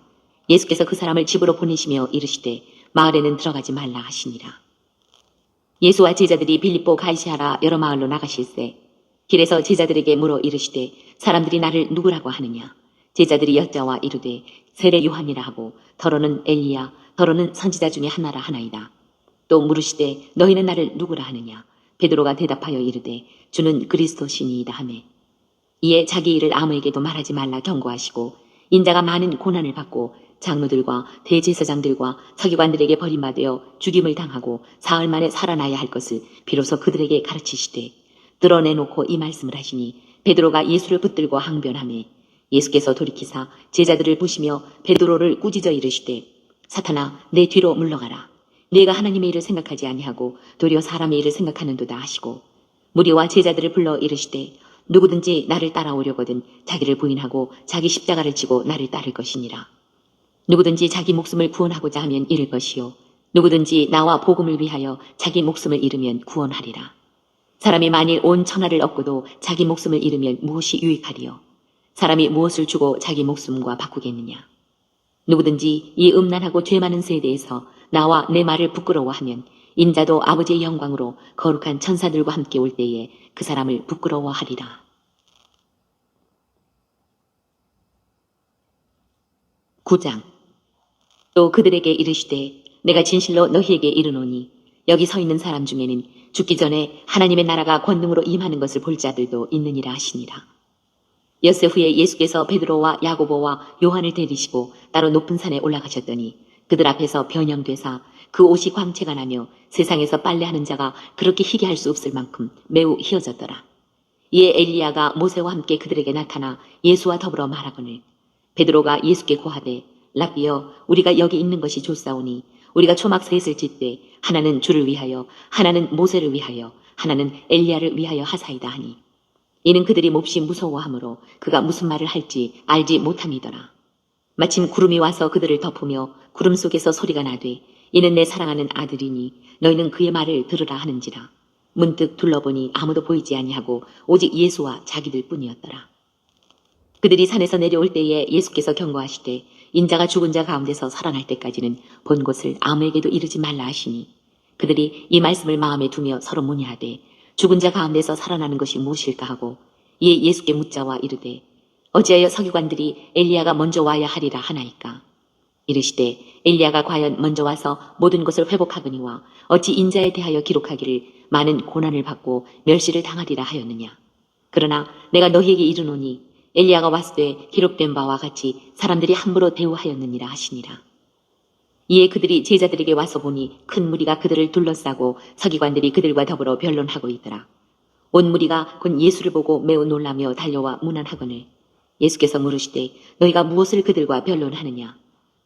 예수께서 그 사람을 집으로 보내시며 이르시되 마을에는 들어가지 말라 하시니라. 예수와 제자들이 빌립보 가이사랴 여러 마을로 나가실세 길에서 제자들에게 물어 이르시되 사람들이 나를 누구라고 하느냐? 제자들이 여짜와 이르되 세례 요한이라 하고 더러는 엘리야 더러는 선지자 중에 하나라 하나이다. 또 물으시되 너희는 나를 누구라 하느냐? 베드로가 대답하여 이르되 주는 그리스도시니이다 하매 이에 자기 일을 아무에게도 말하지 말라 경고하시고 인자가 많은 고난을 받고 장로들과 대제사장들과 서기관들에게 버림받아 죽임을 당하고 사흘 만에 살아나야 할 것을 비로소 그들에게 가르치시되 드러내놓고 이 말씀을 하시니 베드로가 예수를 붙들고 항변하매 예수께서 돌이키사 제자들을 보시며 베드로를 꾸짖어 이르시되 사탄아 내 뒤로 물러가라. 네가 하나님의 일을 생각하지 아니하고 도리어 사람의 일을 생각하는도다 하시고 무리와 제자들을 불러 이르시되 누구든지 나를 따라오려거든 자기를 부인하고 자기 십자가를 지고 나를 따를 것이니라. 누구든지 자기 목숨을 구원하고자 하면 잃을 것이요 누구든지 나와 복음을 위하여 자기 목숨을 잃으면 구원하리라. 사람이 만일 온 천하를 얻고도 자기 목숨을 잃으면 무엇이 유익하리요? 사람이 무엇을 주고 자기 목숨과 바꾸겠느냐? 누구든지 이 음란하고 죄 많은 세대에서 나와 내 말을 부끄러워하면 인자도 아버지의 영광으로 거룩한 천사들과 함께 올 때에 그 사람을 부끄러워하리라. 9장. 또 그들에게 이르시되 내가 진실로 너희에게 이르노니 여기 서 있는 사람 중에는 죽기 전에 하나님의 나라가 권능으로 임하는 것을 볼 자들도 있느니라 하시니라. 엿새 후에 예수께서 베드로와 야고보와 요한을 데리시고 따로 높은 산에 올라가셨더니 그들 앞에서 변형되사 그 옷이 광채가 나며 세상에서 빨래하는 자가 그렇게 희게 할 수 없을 만큼 매우 희어졌더라. 이에 엘리야가 모세와 함께 그들에게 나타나 예수와 더불어 말하거늘 베드로가 예수께 고하되 랍비여 우리가 여기 있는 것이 좋사오니 우리가 초막 셋을 짓되 하나는 주를 위하여 하나는 모세를 위하여 하나는 엘리야를 위하여 하사이다 하니 이는 그들이 몹시 무서워하므로 그가 무슨 말을 할지 알지 못함이더라. 마침 구름이 와서 그들을 덮으며 구름 속에서 소리가 나되 이는 내 사랑하는 아들이니 너희는 그의 말을 들으라 하는지라. 문득 둘러보니 아무도 보이지 아니하고 오직 예수와 자기들 뿐이었더라. 그들이 산에서 내려올 때에 예수께서 경고하시되 인자가 죽은 자 가운데서 살아날 때까지는 본 곳을 아무에게도 이르지 말라 하시니 그들이 이 말씀을 마음에 두며 서로 문의하되 죽은 자 가운데서 살아나는 것이 무엇일까 하고 이에 예수께 묻자와 이르되 어찌하여 서기관들이 엘리야가 먼저 와야 하리라 하나이까. 이르시되 엘리야가 과연 먼저 와서 모든 것을 회복하거니와 어찌 인자에 대하여 기록하기를 많은 고난을 받고 멸시를 당하리라 하였느냐. 그러나 내가 너희에게 이르노니 엘리야가 왔을 때 기록된 바와 같이 사람들이 함부로 대우하였느니라 하시니라. 이에 그들이 제자들에게 와서 보니 큰 무리가 그들을 둘러싸고 서기관들이 그들과 더불어 변론하고 있더라. 온 무리가 곧 예수를 보고 매우 놀라며 달려와 문안하거늘 예수께서 물으시되 너희가 무엇을 그들과 변론하느냐.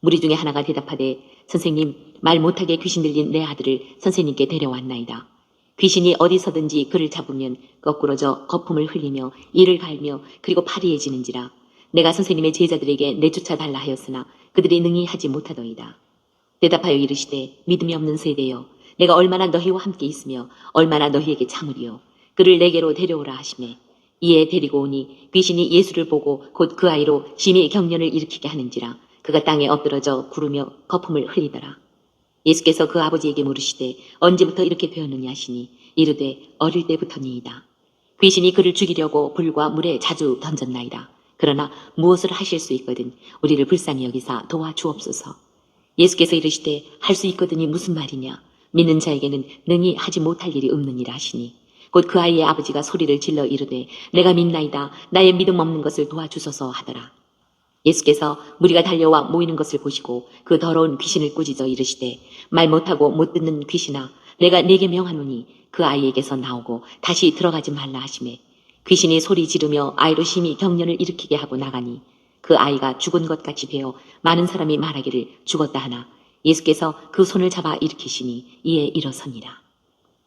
무리 중에 하나가 대답하되 선생님 말 못하게 귀신 들린 내 아들을 선생님께 데려왔나이다. 귀신이 어디서든지 그를 잡으면 거꾸러져 거품을 흘리며 이를 갈며 그리고 파리해지는지라. 내가 선생님의 제자들에게 내쫓아 달라 하였으나 그들이 능히 하지 못하더이다. 대답하여 이르시되 믿음이 없는 세대여 내가 얼마나 너희와 함께 있으며 얼마나 너희에게 참으리요. 그를 내게로 데려오라 하시매 이에 데리고 오니 귀신이 예수를 보고 곧 그 아이로 심히 경련을 일으키게 하는지라. 그가 땅에 엎드러져 구르며 거품을 흘리더라. 예수께서 그 아버지에게 물으시되 언제부터 이렇게 되었느냐 하시니 이르되 어릴 때부터니이다. 귀신이 그를 죽이려고 불과 물에 자주 던졌나이다. 그러나 무엇을 하실 수 있거든 우리를 불쌍히 여기사 도와주옵소서. 예수께서 이르시되 할 수 있거든이 무슨 말이냐. 믿는 자에게는 능히 하지 못할 일이 없느니라 하시니 곧 그 아이의 아버지가 소리를 질러 이르되 내가 믿나이다. 나의 믿음 없는 것을 도와주소서 하더라. 예수께서 무리가 달려와 모이는 것을 보시고 그 더러운 귀신을 꾸짖어 이르시되 말 못하고 못 듣는 귀신아 내가 네게 명하노니 그 아이에게서 나오고 다시 들어가지 말라 하시매 귀신이 소리 지르며 아이로 심히 경련을 일으키게 하고 나가니 그 아이가 죽은 것 같이 되어 많은 사람이 말하기를 죽었다 하나 예수께서 그 손을 잡아 일으키시니 이에 일어서니라.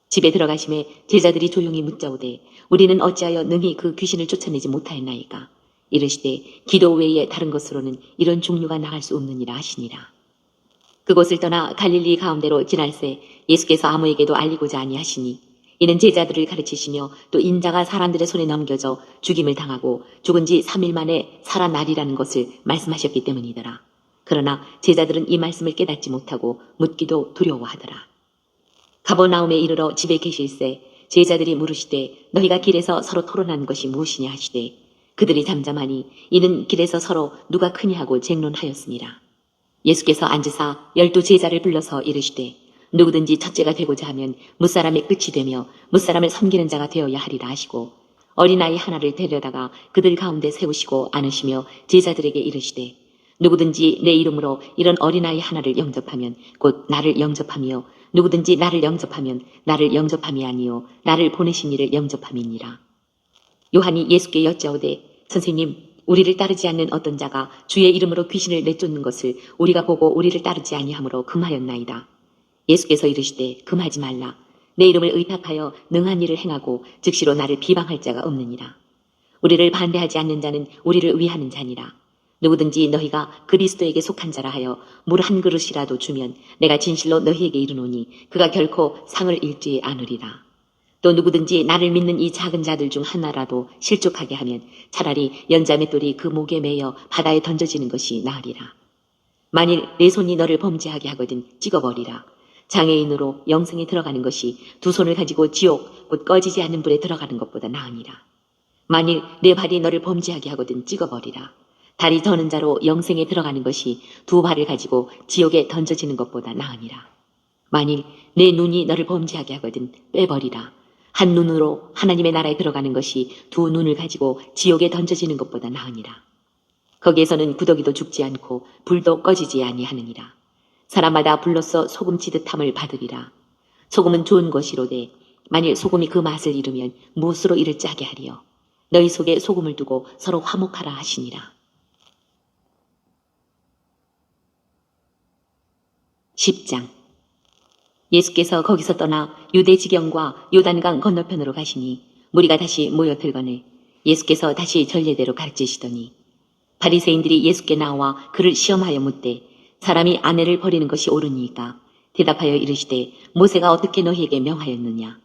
집에 들어가심에 제자들이 조용히 묻자오되 우리는 어찌하여 능히 그 귀신을 쫓아내지 못하였나이까. 이르시되 기도 외에 다른 것으로는 이런 종류가 나갈 수 없느니라 하시니라. 그곳을 떠나 갈릴리 가운데로 지날새 예수께서 아무에게도 알리고자 아니하시니 이는 제자들을 가르치시며 또 인자가 사람들의 손에 넘겨져 죽임을 당하고 죽은 지 3일 만에 살아나리라는 것을 말씀하셨기 때문이더라. 그러나 제자들은 이 말씀을 깨닫지 못하고 묻기도 두려워하더라. 가버나움에 이르러 집에 계실새 제자들이 물으시되 너희가 길에서 서로 토론한 것이 무엇이냐 하시되 그들이 잠잠하니 이는 길에서 서로 누가 크냐 하고 쟁론하였습니다. 예수께서 앉으사 12 제자를 불러서 이르시되 누구든지 첫째가 되고자 하면 무사람의 끝이 되며 무사람을 섬기는 자가 되어야 하리라 하시고 어린아이 하나를 데려다가 그들 가운데 세우시고 안으시며 제자들에게 이르시되 누구든지 내 이름으로 이런 어린아이 하나를 영접하면 곧 나를 영접하며 누구든지 나를 영접하면 나를 영접함이 아니요 나를 보내신 이를 영접함이니라. 요한이 예수께 여짜오되 선생님 우리를 따르지 않는 어떤 자가 주의 이름으로 귀신을 내쫓는 것을 우리가 보고 우리를 따르지 아니하므로 금하였나이다. 예수께서 이르시되 금하지 말라. 내 이름을 의탁하여 능한 일을 행하고 즉시로 나를 비방할 자가 없느니라. 우리를 반대하지 않는 자는 우리를 위하는 자니라. 누구든지 너희가 그리스도에게 속한 자라 하여 물 한 그릇이라도 주면 내가 진실로 너희에게 이르노니 그가 결코 상을 잃지 않으리라. 또 누구든지 나를 믿는 이 작은 자들 중 하나라도 실족하게 하면 차라리 연자맷돌이 그 목에 매여 바다에 던져지는 것이 나으리라. 만일 내 손이 너를 범죄하게 하거든 찍어버리라. 장애인으로 영생에 들어가는 것이 두 손을 가지고 지옥 곧 꺼지지 않는 불에 들어가는 것보다 나으니라. 만일 내 발이 너를 범죄하게 하거든 찍어버리라. 다리 저는 자로 영생에 들어가는 것이 두 발을 가지고 지옥에 던져지는 것보다 나으니라. 만일 내 눈이 너를 범죄하게 하거든 빼버리라. 한 눈으로 하나님의 나라에 들어가는 것이 두 눈을 가지고 지옥에 던져지는 것보다 나으니라. 거기에서는 구더기도 죽지 않고 불도 꺼지지 아니하느니라. 사람마다 불로써 소금 치듯함을 받으리라. 소금은 좋은 것이로되 만일 소금이 그 맛을 잃으면 무엇으로 이를 짜게 하리요. 너희 속에 소금을 두고 서로 화목하라 하시니라. 10장. 예수께서 거기서 떠나 유대 지경과 요단강 건너편으로 가시니 무리가 다시 모여들거늘 예수께서 다시 전례대로 가르치시더니 바리새인들이 예수께 나와 그를 시험하여 묻되 사람이 아내를 버리는 것이 옳으니까 대답하여 이르시되 모세가 어떻게 너희에게 명하였느냐.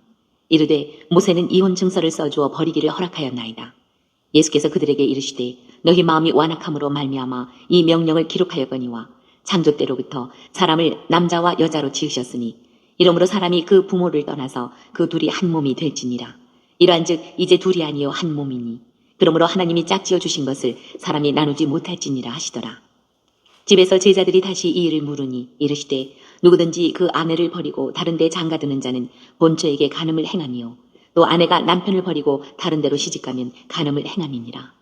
이르되 모세는 이혼 증서를 써주어 버리기를 허락하였나이다. 예수께서 그들에게 이르시되 너희 마음이 완악함으로 말미암아 이 명령을 기록하였거니와 창조 때로부터 사람을 남자와 여자로 지으셨으니 이러므로 사람이 그 부모를 떠나서 그 둘이 한 몸이 될지니라. 이러한즉 이제 둘이 아니요 한 몸이니 그러므로 하나님이 짝지어 주신 것을 사람이 나누지 못할지니라 하시더라. 집에서 제자들이 다시 이 일을 물으니 이르시되 누구든지 그 아내를 버리고 다른 데 장가드는 자는 본처에게 간음을 행하니요 또 아내가 남편을 버리고 다른 데로 시집가면 간음을 행함이니라.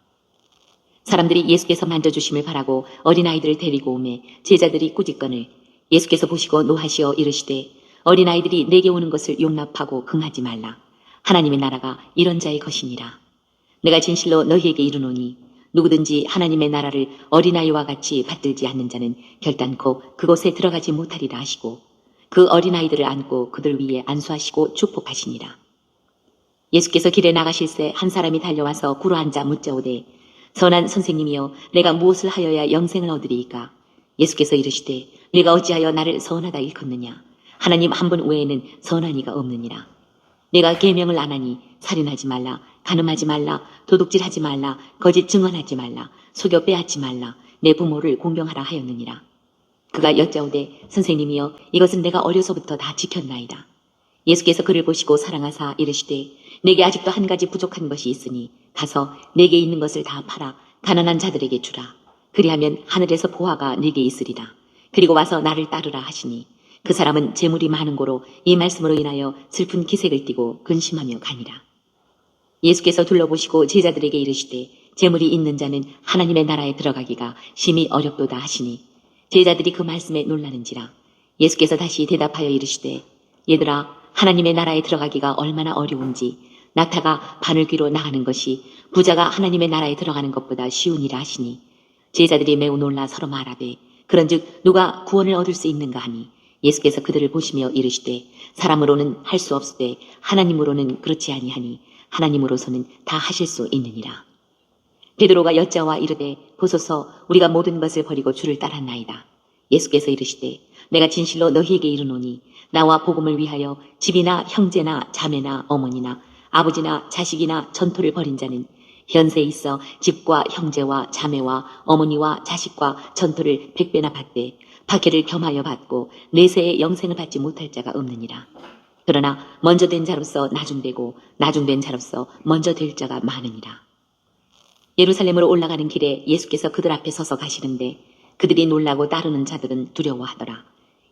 사람들이 예수께서 만져주심을 바라고 어린아이들을 데리고 오매 제자들이 꾸짖거늘 예수께서 보시고 노하시어 이르시되 어린아이들이 내게 오는 것을 용납하고 금하지 말라. 하나님의 나라가 이런 자의 것이니라. 내가 진실로 너희에게 이르노니 누구든지 하나님의 나라를 어린아이와 같이 받들지 않는 자는 결단코 그곳에 들어가지 못하리라 하시고 그 어린아이들을 안고 그들 위에 안수하시고 축복하시니라. 예수께서 길에 나가실새 한 사람이 달려와서 굴어앉아 묻자오되 선한 선생님이여 내가 무엇을 하여야 영생을 얻으리이까. 예수께서 이르시되 네가 어찌하여 나를 선하다 일컫느냐. 하나님 한 분 외에는 선한 이가 없느니라. 내가 계명을 안 하니 살인하지 말라, 간음하지 말라, 도둑질하지 말라, 거짓 증언하지 말라, 속여 빼앗지 말라, 내 부모를 공경하라 하였느니라. 그가 여짜오되 선생님이여 이것은 내가 어려서부터 다 지켰나이다. 예수께서 그를 보시고 사랑하사 이르시되 내게 아직도 한 가지 부족한 것이 있으니 가서 내게 있는 것을 다 팔아 가난한 자들에게 주라. 그리하면 하늘에서 보화가 네게 있으리라. 그리고 와서 나를 따르라 하시니 그 사람은 재물이 많은 고로 이 말씀으로 인하여 슬픈 기색을 띠고 근심하며 가니라. 예수께서 둘러보시고 제자들에게 이르시되 재물이 있는 자는 하나님의 나라에 들어가기가 심히 어렵도다 하시니 제자들이 그 말씀에 놀라는지라. 예수께서 다시 대답하여 이르시되 얘들아 하나님의 나라에 들어가기가 얼마나 어려운지 낙타가 바늘귀로 나가는 것이 부자가 하나님의 나라에 들어가는 것보다 쉬우니라 하시니 제자들이 매우 놀라 서로 말하되 그런즉 누가 구원을 얻을 수 있는가 하니 예수께서 그들을 보시며 이르시되 사람으로는 할 수 없으되 하나님으로는 그렇지 아니하니 하나님으로서는 다 하실 수 있느니라. 베드로가 여짜와 이르되 보소서 우리가 모든 것을 버리고 주를 따랐나이다. 예수께서 이르시되 내가 진실로 너희에게 이르노니 나와 복음을 위하여 집이나 형제나 자매나 어머니나 아버지나 자식이나 전토를 벌인 자는 현세에 있어 집과 형제와 자매와 어머니와 자식과 전토를 100배나 받되 박해를 겸하여 받고 내세의 영생을 받지 못할 자가 없느니라. 그러나 먼저 된 자로서 나중되고 나중된 자로서 먼저 될 자가 많으니라. 예루살렘으로 올라가는 길에 예수께서 그들 앞에 서서 가시는데 그들이 놀라고 따르는 자들은 두려워하더라.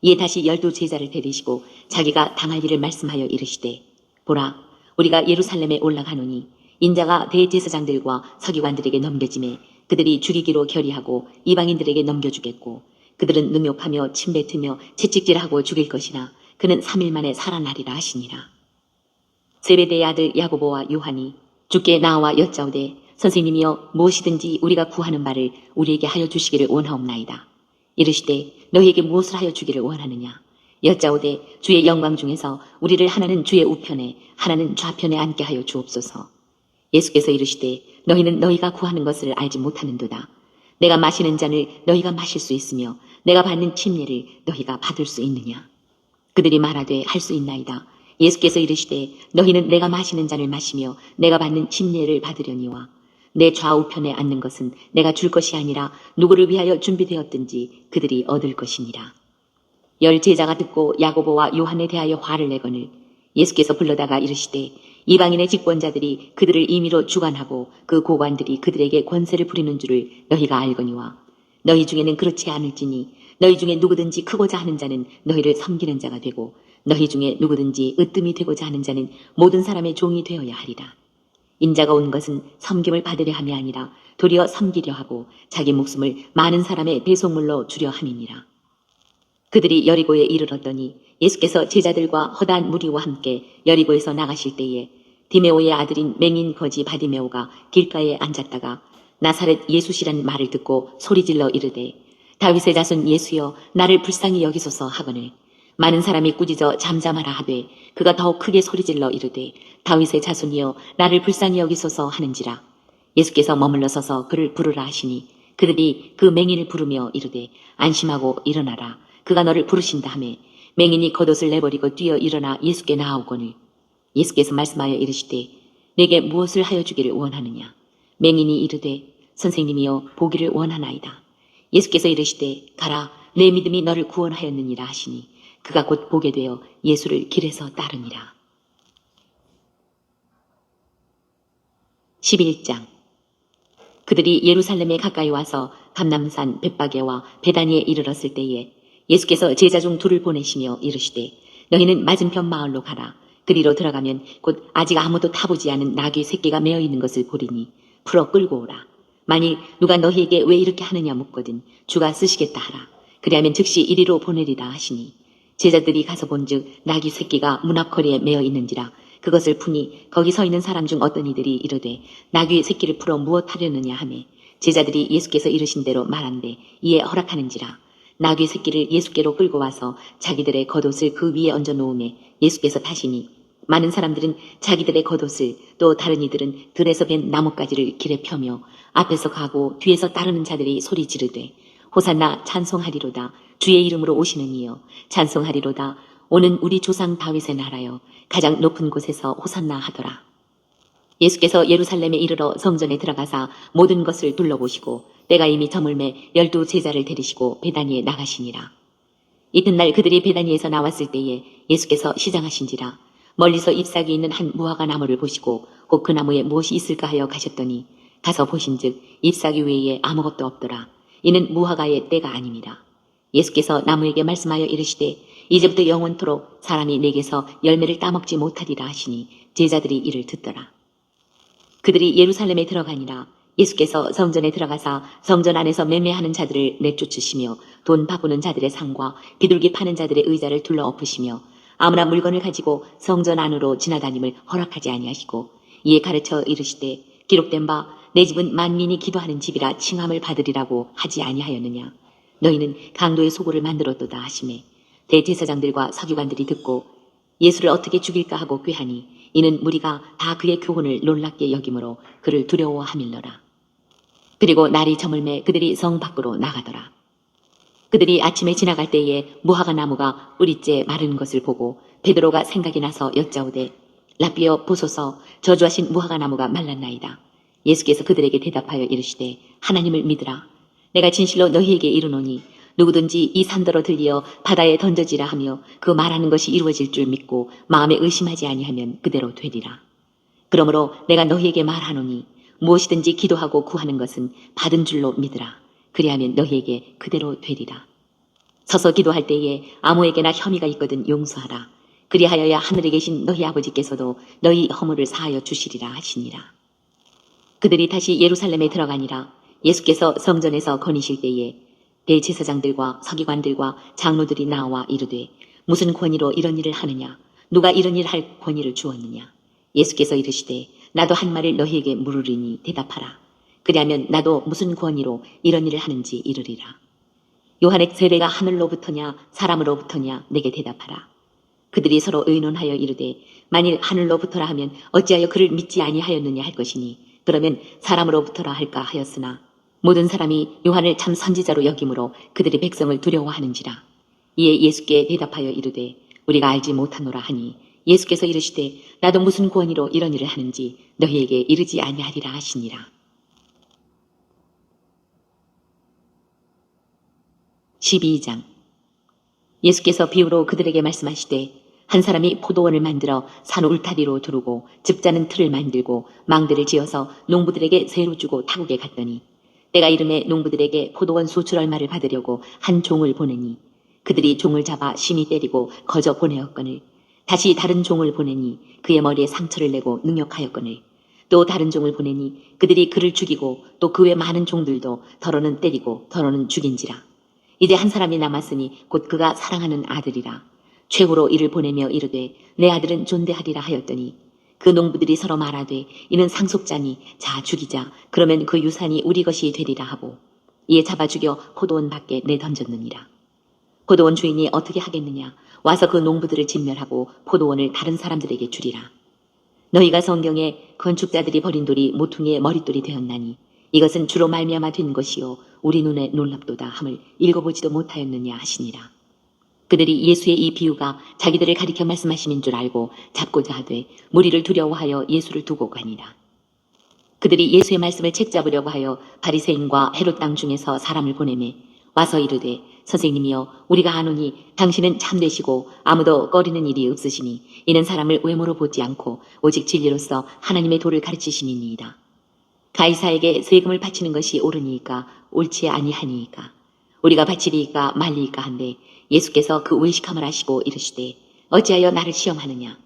이에 다시 12 제자를 데리시고 자기가 당할 일을 말씀하여 이르시되 보라 우리가 예루살렘에 올라가노니 인자가 대제사장들과 서기관들에게 넘겨짐에 그들이 죽이기로 결의하고 이방인들에게 넘겨주겠고 그들은 능욕하며 침뱉으며 채찍질하고 죽일 것이나 그는 3일 만에 살아나리라 하시니라. 세베대의 아들 야고보와 요한이 주께 나와 여짜오되 선생님이여 무엇이든지 우리가 구하는 바를 우리에게 하여 주시기를 원하옵나이다. 이르시되 너희에게 무엇을 하여 주기를 원하느냐. 여짜오되 주의 영광 중에서 우리를 하나는 주의 우편에 하나는 좌편에 앉게 하여 주옵소서. 예수께서 이르시되 너희는 너희가 구하는 것을 알지 못하는도다. 내가 마시는 잔을 너희가 마실 수 있으며 내가 받는 침례를 너희가 받을 수 있느냐. 그들이 말하되 할 수 있나이다. 예수께서 이르시되 너희는 내가 마시는 잔을 마시며 내가 받는 침례를 받으려니와 내 좌우편에 앉는 것은 내가 줄 것이 아니라 누구를 위하여 준비되었든지 그들이 얻을 것이니라. 10 제자가 듣고 야고보와 요한에 대하여 화를 내거늘 예수께서 불러다가 이르시되 이방인의 직권자들이 그들을 임의로 주관하고 그 고관들이 그들에게 권세를 부리는 줄을 너희가 알거니와 너희 중에는 그렇지 않을지니 너희 중에 누구든지 크고자 하는 자는 너희를 섬기는 자가 되고 너희 중에 누구든지 으뜸이 되고자 하는 자는 모든 사람의 종이 되어야 하리라. 인자가 온 것은 섬김을 받으려 함이 아니라 도리어 섬기려 하고 자기 목숨을 많은 사람의 배송물로 주려 함이니라. 그들이 여리고에 이르렀더니 예수께서 제자들과 허다한 무리와 함께 여리고에서 나가실 때에 디메오의 아들인 맹인 거지 바디메오가 길가에 앉았다가 나사렛 예수시라는 말을 듣고 소리질러 이르되 다윗의 자손 예수여 나를 불쌍히 여기소서 하거늘 많은 사람이 꾸짖어 잠잠하라 하되 그가 더욱 크게 소리질러 이르되 다윗의 자손이여 나를 불쌍히 여기소서 하는지라. 예수께서 머물러 서서 그를 부르라 하시니 그들이 그 맹인을 부르며 이르되 안심하고 일어나라 그가 너를 부르신다 하매 맹인이 겉옷을 내버리고 뛰어 일어나 예수께 나아오거늘 예수께서 말씀하여 이르시되 내게 무엇을 하여 주기를 원하느냐. 맹인이 이르되 선생님이여 보기를 원하나이다. 예수께서 이르시되 가라 내 믿음이 너를 구원하였느니라 하시니 그가 곧 보게 되어 예수를 길에서 따르니라. 11장. 그들이 예루살렘에 가까이 와서 감람산 벳바게와 베다니에 이르렀을 때에 예수께서 제자 중 2를 보내시며 이르시되 너희는 맞은편 마을로 가라. 그리로 들어가면 곧 아직 아무도 타보지 않은 나귀 새끼가 메어 있는 것을 보리니 풀어 끌고 오라. 만일 누가 너희에게 왜 이렇게 하느냐 묻거든 주가 쓰시겠다 하라. 그리하면 즉시 이리로 보내리라 하시니 제자들이 가서 본즉 나귀 새끼가 문 앞거리에 메어 있는지라. 그것을 푸니 거기 서 있는 사람 중 어떤 이들이 이르되 나귀 새끼를 풀어 무엇 하려느냐 하매 제자들이 예수께서 이르신 대로 말한대 이에 허락하는지라. 나귀 새끼를 예수께로 끌고 와서 자기들의 겉옷을 그 위에 얹어 놓음에 예수께서 타시니 많은 사람들은 자기들의 겉옷을 또 다른 이들은 들에서 벤 나뭇가지를 길에 펴며 앞에서 가고 뒤에서 따르는 자들이 소리 지르되 호산나 찬송하리로다 주의 이름으로 오시는 이여 찬송하리로다 오는 우리 조상 다윗의 나라여 가장 높은 곳에서 호산나 하더라. 예수께서 예루살렘에 이르러 성전에 들어가사 모든 것을 둘러보시고 때가 이미 저물매 12 제자를 데리시고 베다니에 나가시니라. 이튿날 그들이 베다니에서 나왔을 때에 예수께서 시장하신지라. 멀리서 잎사귀 있는 한 무화과 나무를 보시고 곧 그 나무에 무엇이 있을까 하여 가셨더니 가서 보신즉 잎사귀 외에 아무것도 없더라. 이는 무화과의 때가 아닙니다. 예수께서 나무에게 말씀하여 이르시되 이제부터 영원토록 사람이 내게서 열매를 따먹지 못하리라 하시니 제자들이 이를 듣더라. 그들이 예루살렘에 들어가니라. 예수께서 성전에 들어가사 성전 안에서 매매하는 자들을 내쫓으시며 돈 바꾸는 자들의 상과 비둘기 파는 자들의 의자를 둘러 엎으시며 아무나 물건을 가지고 성전 안으로 지나다님을 허락하지 아니하시고 이에 가르쳐 이르시되 기록된 바 내 집은 만민이 기도하는 집이라 칭함을 받으리라고 하지 아니하였느냐. 너희는 강도의 소굴을 만들었도다 하시매 대제사장들과 서기관들이 듣고 예수를 어떻게 죽일까 하고 꾀하니 이는 무리가 다 그의 교훈을 놀랍게 여김으로 그를 두려워함일러라. 그리고 날이 저물매 그들이 성 밖으로 나가더라. 그들이 아침에 지나갈 때에 무화과 나무가 뿌리째 마른 것을 보고 베드로가 생각이 나서 여짜오되 라삐여 보소서 저주하신 무화과 나무가 말랐나이다. 예수께서 그들에게 대답하여 이르시되 하나님을 믿으라. 내가 진실로 너희에게 이르노니 누구든지 이 산더러 들리어 바다에 던져지라 하며 그 말하는 것이 이루어질 줄 믿고 마음에 의심하지 아니하면 그대로 되리라. 그러므로 내가 너희에게 말하노니 무엇이든지 기도하고 구하는 것은 받은 줄로 믿으라. 그리하면 너희에게 그대로 되리라. 서서 기도할 때에 아무에게나 혐의가 있거든 용서하라. 그리하여야 하늘에 계신 너희 아버지께서도 너희 허물을 사하여 주시리라 하시니라. 그들이 다시 예루살렘에 들어가니라. 예수께서 성전에서 거니실 때에 대제사장들과 서기관들과 장로들이 나와 이르되 무슨 권위로 이런 일을 하느냐? 누가 이런 일을 할 권위를 주었느냐? 예수께서 이르시되 나도 한 말을 너희에게 물으리니 대답하라. 그리하면 나도 무슨 권위로 이런 일을 하는지 이르리라. 요한의 세례가 하늘로부터냐 사람으로부터냐 내게 대답하라. 그들이 서로 의논하여 이르되 만일 하늘로부터라 하면 어찌하여 그를 믿지 아니하였느냐 할 것이니 그러면 사람으로부터라 할까 하였으나 모든 사람이 요한을 참 선지자로 여김으로 그들이 백성을 두려워하는지라. 이에 예수께 대답하여 이르되 우리가 알지 못하노라 하니 예수께서 이르시되 나도 무슨 권위로 이런 일을 하는지 너희에게 이르지 아니하리라 하시니라. 12장. 예수께서 비유로 그들에게 말씀하시되 한 사람이 포도원을 만들어 산 울타리로 두르고 즙자는 틀을 만들고 망대를 지어서 농부들에게 새로 주고 타국에 갔더니 때가 이름에 농부들에게 포도원 수출 얼마를 받으려고 한 종을 보내니 그들이 종을 잡아 심히 때리고 거저 보내었거늘 다시 다른 종을 보내니 그의 머리에 상처를 내고 능욕하였거늘 또 다른 종을 보내니 그들이 그를 죽이고 또 그 외 많은 종들도 더러는 때리고 더러는 죽인지라. 이제 한 사람이 남았으니 곧 그가 사랑하는 아들이라. 최후로 이를 보내며 이르되 내 아들은 존대하리라 하였더니 그 농부들이 서로 말하되 이는 상속자니 자 죽이자 그러면 그 유산이 우리 것이 되리라 하고 이에 잡아 죽여 포도원 밖에 내던졌느니라. 포도원 주인이 어떻게 하겠느냐? 와서 그 농부들을 진멸하고 포도원을 다른 사람들에게 주리라. 너희가 성경에 건축자들이 버린 돌이 모퉁이의 머릿돌이 되었나니 이것은 주로 말미암아 된 것이요 우리 눈에 놀랍도다 함을 읽어보지도 못하였느냐 하시니라. 그들이 예수의 이 비유가 자기들을 가리켜 말씀하심인 줄 알고 잡고자 하되 무리를 두려워하여 예수를 두고 가니라. 그들이 예수의 말씀을 책잡으려고 하여 바리새인과 헤롯 땅 중에서 사람을 보내매 와서 이르되 선생님이여 우리가 아노니 당신은 참되시고 아무도 꺼리는 일이 없으시니 이는 사람을 외모로 보지 않고 오직 진리로서 하나님의 도를 가르치심이니이다. 가이사에게 세금을 바치는 것이 옳으니까 옳지 아니하니까 우리가 바치리이까 말리이까 한데 예수께서 그 의식함을 하시고 이르시되 어찌하여 나를 시험하느냐?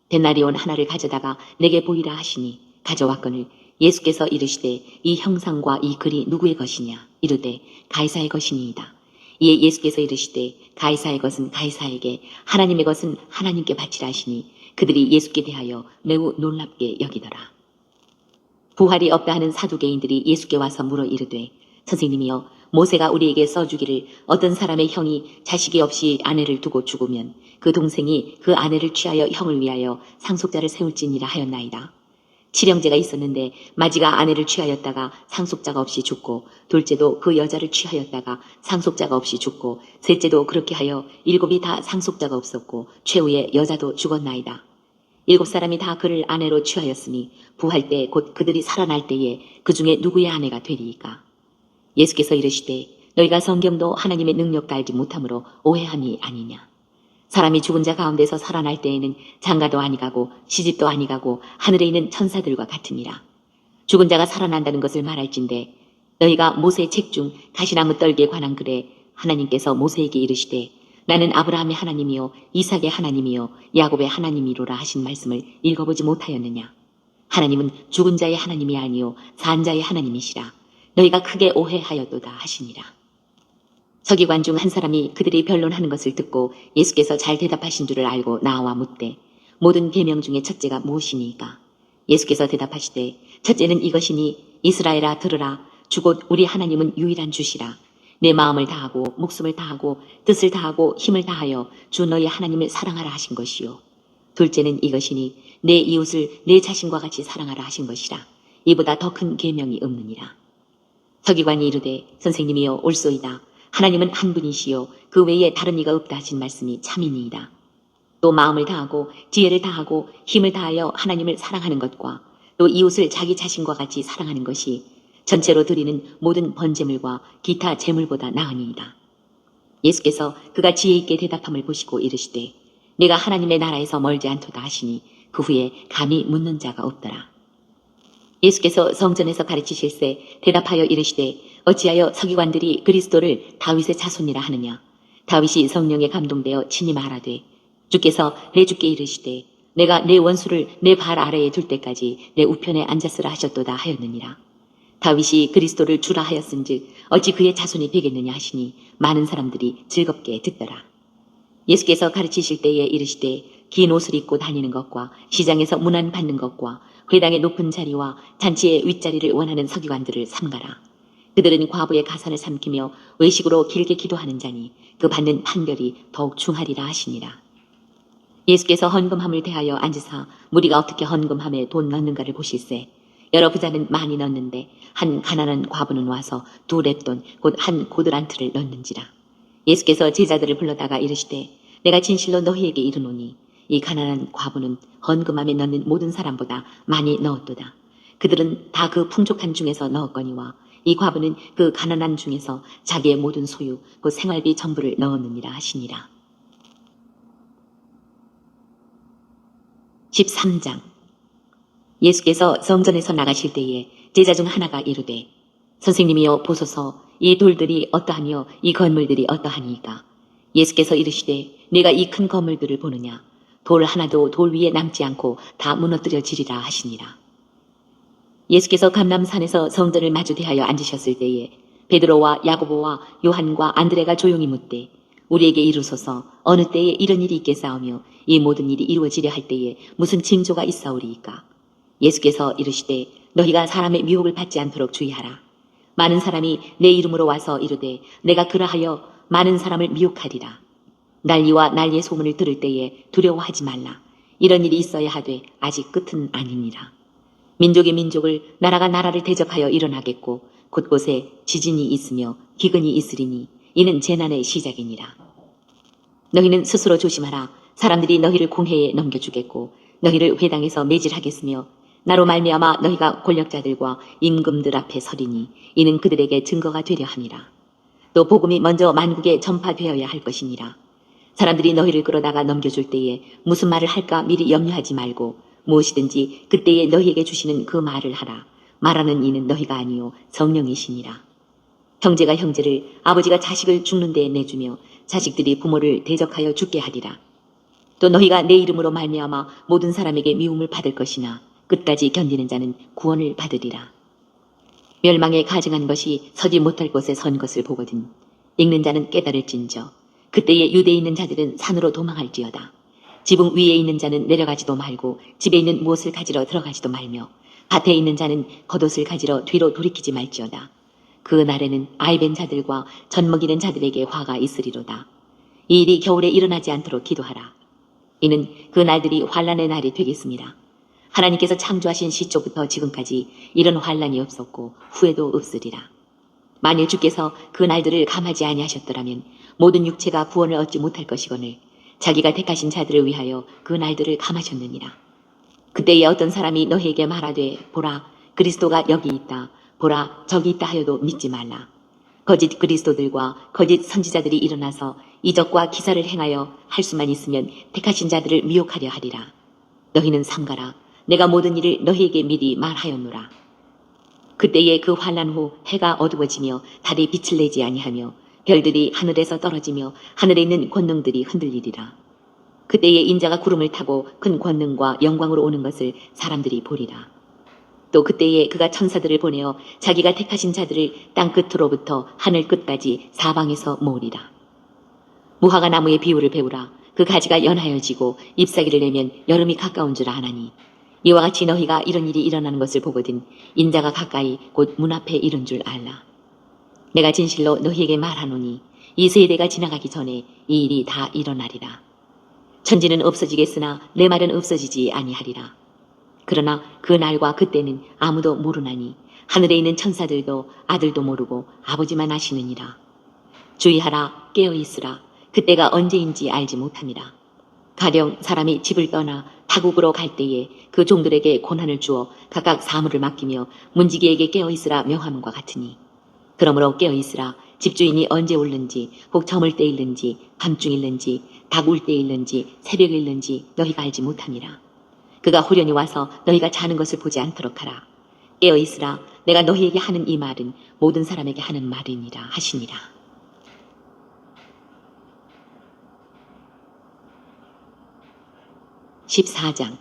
데나리온 하나를 가져다가 내게 보이라 하시니 가져왔거늘 예수께서 이르시되 이 형상과 이 글이 누구의 것이냐? 이르되 가이사의 것이니이다. 이에 예수께서 이르시되 가이사의 것은 가이사에게 하나님의 것은 하나님께 바치라 하시니 그들이 예수께 대하여 매우 놀랍게 여기더라. 부활이 없다 하는 사두개인들이 예수께 와서 물어 이르되 선생님이여 모세가 우리에게 써주기를 어떤 사람의 형이 자식이 없이 아내를 두고 죽으면 그 동생이 그 아내를 취하여 형을 위하여 상속자를 세울지니라 하였나이다. 칠형제가 있었는데 마지가 아내를 취하였다가 상속자가 없이 죽고 둘째도 그 여자를 취하였다가 상속자가 없이 죽고 셋째도 그렇게 하여 일곱이 다 상속자가 없었고 최후에 여자도 죽었나이다. 7사람이 다 그를 아내로 취하였으니 부활 때 곧 그들이 살아날 때에 그 중에 누구의 아내가 되리이까? 예수께서 이르시되 너희가 성경도 하나님의 능력도 알지 못함으로 오해함이 아니냐. 사람이 죽은 자 가운데서 살아날 때에는 장가도 아니가고 시집도 아니가고 하늘에 있는 천사들과 같으니라. 죽은 자가 살아난다는 것을 말할진대 너희가 모세의 책 중 가시나무 떨기에 관한 글에 하나님께서 모세에게 이르시되 나는 아브라함의 하나님이요 이삭의 하나님이요 야곱의 하나님이로라 하신 말씀을 읽어보지 못하였느냐. 하나님은 죽은 자의 하나님이 아니요 산 자의 하나님이시라. 너희가 크게 오해하였도다 하시니라. 서기관 중 한 사람이 그들이 변론하는 것을 듣고 예수께서 잘 대답하신 줄을 알고 나와 묻되 모든 계명 중에 첫째가 무엇이니까? 예수께서 대답하시되 첫째는 이것이니 이스라엘아 들으라. 주곧 우리 하나님은 유일한 주시라. 내 마음을 다하고 목숨을 다하고 뜻을 다하고 힘을 다하여 주 너희 하나님을 사랑하라 하신 것이요. 둘째는 이것이니 내 이웃을 내 자신과 같이 사랑하라 하신 것이라. 이보다 더 큰 계명이 없느니라. 서기관이 이르되 선생님이여 옳소이다. 하나님은 한 분이시요 그 외에 다른 이가 없다 하신 말씀이 참이니이다. 또 마음을 다하고 지혜를 다하고 힘을 다하여 하나님을 사랑하는 것과 또 이웃을 자기 자신과 같이 사랑하는 것이 전체로 드리는 모든 번제물과 기타 제물보다 나으니이다. 예수께서 그가 지혜 있게 대답함을 보시고 이르시되 내가 하나님의 나라에서 멀지 않도다 하시니 그 후에 감히 묻는 자가 없더라. 예수께서 성전에서 가르치실세 대답하여 이르시되 어찌하여 서기관들이 그리스도를 다윗의 자손이라 하느냐. 다윗이 성령에 감동되어 친히 말하되 주께서 내 주께 이르시되 내가 내 원수를 내 발 아래에 둘 때까지 내 우편에 앉았으라 하셨도다 하였느니라. 다윗이 그리스도를 주라 하였은즉 어찌 그의 자손이 되겠느냐 하시니 많은 사람들이 즐겁게 듣더라. 예수께서 가르치실 때에 이르시되 긴 옷을 입고 다니는 것과 시장에서 문안 받는 것과 회당의 높은 자리와 잔치의 윗자리를 원하는 서기관들을 삼가라. 그들은 과부의 가산을 삼키며 외식으로 길게 기도하는 자니 그 받는 판결이 더욱 중하리라 하시니라. 예수께서 헌금함을 대하여 앉으사 무리가 어떻게 헌금함에 돈 넣는가를 보실세. 여러 부자는 많이 넣는데 한 가난한 과부는 와서 2렙돈 곧 한 고드란트를 넣는지라. 예수께서 제자들을 불러다가 이르시되 내가 진실로 너희에게 이르노니 이 가난한 과부는 헌금함에 넣는 모든 사람보다 많이 넣었도다. 그들은 다 그 풍족한 중에서 넣었거니와 이 과부는 그 가난한 중에서 자기의 모든 소유 그 생활비 전부를 넣었느니라 하시니라. 13장. 예수께서 성전에서 나가실 때에 제자 중 하나가 이르되 선생님이여 보소서 이 돌들이 어떠하며 이 건물들이 어떠하니이까. 예수께서 이르시되 네가 이 큰 건물들을 보느냐. 돌 하나도 돌 위에 남지 않고 다 무너뜨려지리라 하시니라. 예수께서 감람산에서 성전을 마주 대하여 앉으셨을 때에 베드로와 야고보와 요한과 안드레가 조용히 묻되 우리에게 이루소서 어느 때에 이런 일이 있겠사오며 이 모든 일이 이루어지려 할 때에 무슨 징조가 있사오리이까. 예수께서 이르시되 너희가 사람의 미혹을 받지 않도록 주의하라. 많은 사람이 내 이름으로 와서 이르되 내가 그러하여 많은 사람을 미혹하리라. 난리와 난리의 소문을 들을 때에 두려워하지 말라. 이런 일이 있어야 하되 아직 끝은 아니니라. 민족이 민족을 나라가 나라를 대적하여 일어나겠고 곳곳에 지진이 있으며 기근이 있으리니 이는 재난의 시작이니라. 너희는 스스로 조심하라. 사람들이 너희를 공회에 넘겨주겠고 너희를 회당에서 매질하겠으며 나로 말미암아 너희가 권력자들과 임금들 앞에 서리니 이는 그들에게 증거가 되려 함이라. 또 복음이 먼저 만국에 전파되어야 할 것이니라. 사람들이 너희를 끌어다가 넘겨줄 때에 무슨 말을 할까 미리 염려하지 말고 무엇이든지 그때에 너희에게 주시는 그 말을 하라. 말하는 이는 너희가 아니요 성령이시니라. 형제가 형제를 아버지가 자식을 죽는 데에 내주며 자식들이 부모를 대적하여 죽게 하리라. 또 너희가 내 이름으로 말미암아 모든 사람에게 미움을 받을 것이나 끝까지 견디는 자는 구원을 받으리라. 멸망에 가증한 것이 서지 못할 곳에 선 것을 보거든 읽는 자는 깨달을진저 그때에 유대에 있는 자들은 산으로 도망할지어다. 지붕 위에 있는 자는 내려가지도 말고 집에 있는 무엇을 가지러 들어가지도 말며 밭에 있는 자는 겉옷을 가지러 뒤로 돌이키지 말지어다. 그 날에는 아이벤 자들과 젖먹이는 자들에게 화가 있으리로다. 이 일이 겨울에 일어나지 않도록 기도하라. 이는 그 날들이 환란의 날이 되겠습니다. 하나님께서 창조하신 시초부터 지금까지 이런 환란이 없었고 후에도 없으리라. 만일 주께서 그 날들을 감하지 아니하셨더라면 모든 육체가 구원을 얻지 못할 것이거늘 자기가 택하신 자들을 위하여 그 날들을 감하셨느니라. 그때에 어떤 사람이 너희에게 말하되 보라 그리스도가 여기 있다 보라 저기 있다 하여도 믿지 말라. 거짓 그리스도들과 거짓 선지자들이 일어나서 이적과 기사를 행하여 할 수만 있으면 택하신 자들을 미혹하려 하리라. 너희는 삼가라. 내가 모든 일을 너희에게 미리 말하였노라. 그때에 그 환란 후 해가 어두워지며 달이 빛을 내지 아니하며 별들이 하늘에서 떨어지며 하늘에 있는 권능들이 흔들리리라. 그때에 인자가 구름을 타고 큰 권능과 영광으로 오는 것을 사람들이 보리라. 또 그때에 그가 천사들을 보내어 자기가 택하신 자들을 땅 끝으로부터 하늘 끝까지 사방에서 모으리라. 무화과 나무의 비유를 배우라. 그 가지가 연하여지고 잎사귀를 내면 여름이 가까운 줄 아나니 이와 같이 너희가 이런 일이 일어나는 것을 보거든 인자가 가까이 곧 문 앞에 이른 줄 알라. 내가 진실로 너희에게 말하노니 이 세대가 지나가기 전에 이 일이 다 일어나리라. 천지는 없어지겠으나 내 말은 없어지지 아니하리라. 그러나 그 날과 그때는 아무도 모르나니 하늘에 있는 천사들도 아들도 모르고 아버지만 아시느니라. 주의하라 깨어있으라. 그때가 언제인지 알지 못함이라. 가령 사람이 집을 떠나 타국으로 갈 때에 그 종들에게 고난을 주어 각각 사물을 맡기며 문지기에게 깨어있으라 명함과 같으니 그러므로 깨어있으라. 집주인이 언제 올는지 혹 저물 때 일는지 밤중일는지 닭 울 때 일는지 새벽 일는지 너희가 알지 못함이라. 그가 후련히 와서 너희가 자는 것을 보지 않도록 하라. 깨어있으라. 내가 너희에게 하는 이 말은 모든 사람에게 하는 말이니라 하시니라. 14장.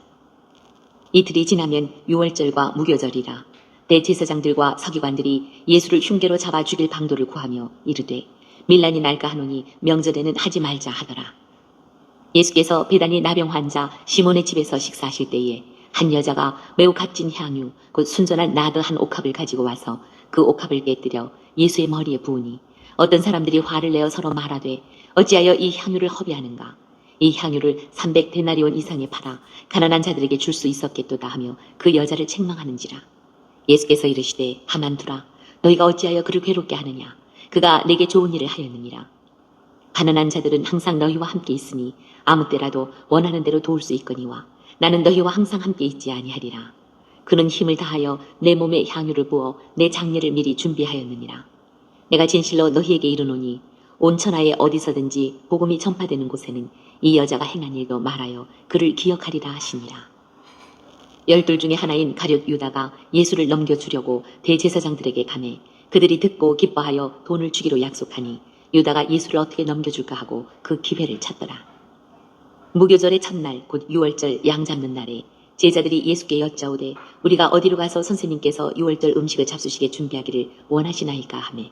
이틀이 지나면 유월절과 무교절이라. 대제사장들과 서기관들이 예수를 흉계로 잡아 죽일 방도를 구하며 이르되 밀란이 날까 하노니 명절에는 하지 말자 하더라. 예수께서 베다니 나병 환자 시몬의 집에서 식사하실 때에 한 여자가 매우 값진 향유 곧 순전한 나드 한 옥합을 가지고 와서 그 옥합을 깨뜨려 예수의 머리에 부으니 어떤 사람들이 화를 내어 서로 말하되 어찌하여 이 향유를 허비하는가. 이 향유를 300데나리온 이상에 팔아 가난한 자들에게 줄 수 있었겠도다 하며 그 여자를 책망하는지라. 예수께서 이르시되 가만두라. 너희가 어찌하여 그를 괴롭게 하느냐. 그가 내게 좋은 일을 하였느니라. 가난한 자들은 항상 너희와 함께 있으니 아무 때라도 원하는 대로 도울 수 있거니와 나는 너희와 항상 함께 있지 아니하리라. 그는 힘을 다하여 내 몸에 향유를 부어 내 장례를 미리 준비하였느니라. 내가 진실로 너희에게 이르노니 온 천하에 어디서든지 복음이 전파되는 곳에는 이 여자가 행한 일도 말하여 그를 기억하리라 하시니라. 12 중에 하나인 가룟 유다가 예수를 넘겨주려고 대제사장들에게 가매 그들이 듣고 기뻐하여 돈을 주기로 약속하니 유다가 예수를 어떻게 넘겨줄까 하고 그 기회를 찾더라. 무교절의 첫날 곧 유월절 양 잡는 날에 제자들이 예수께 여짜오되 우리가 어디로 가서 선생님께서 유월절 음식을 잡수시게 준비하기를 원하시나이까 하매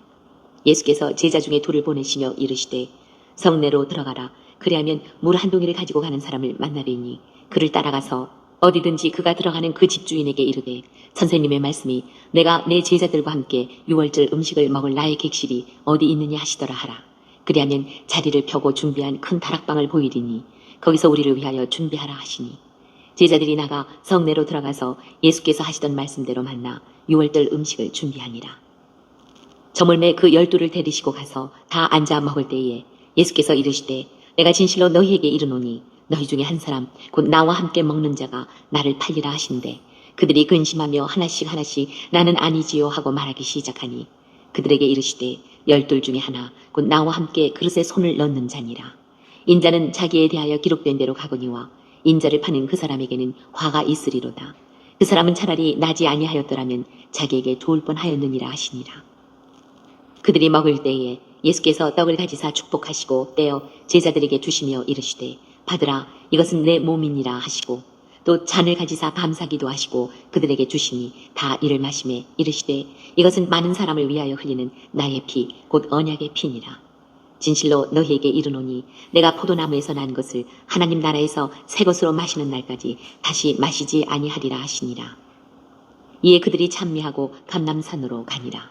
예수께서 제자 중에 둘을 보내시며 이르시되 성내로 들어가라. 그리하면 물 한 동이를 가지고 가는 사람을 만나뵈니 그를 따라가서 어디든지 그가 들어가는 그 집주인에게 이르되 선생님의 말씀이 내가 내 제자들과 함께 유월절 음식을 먹을 나의 객실이 어디 있느냐 하시더라 하라. 그리하면 자리를 펴고 준비한 큰 다락방을 보이리니 거기서 우리를 위하여 준비하라 하시니 제자들이 나가 성내로 들어가서 예수께서 하시던 말씀대로 만나 유월절 음식을 준비하니라. 저물매 그 12를 데리시고 가서 다 앉아 먹을 때에 예수께서 이르시되 내가 진실로 너희에게 이르노니 너희 중에 한 사람 곧 나와 함께 먹는 자가 나를 팔리라 하신대 그들이 근심하며 하나씩 나는 아니지요 하고 말하기 시작하니 그들에게 이르시되 12 중에 하나 곧 나와 함께 그릇에 손을 넣는 자니라. 인자는 자기에 대하여 기록된 대로 가거니와 인자를 파는 그 사람에게는 화가 있으리로다. 그 사람은 차라리 나지 아니하였더라면 자기에게 좋을 뻔하였느니라 하시니라. 그들이 먹을 때에 예수께서 떡을 가지사 축복하시고 떼어 제자들에게 주시며 이르시되 받으라 이것은 내 몸이니라 하시고 또 잔을 가지사 감사기도 하시고 그들에게 주시니 다 이를 마시매 이르시되 이것은 많은 사람을 위하여 흘리는 나의 피 곧 언약의 피니라. 진실로 너희에게 이르노니 내가 포도나무에서 난 것을 하나님 나라에서 새 것으로 마시는 날까지 다시 마시지 아니하리라 하시니라. 이에 그들이 찬미하고 감람산으로 가니라.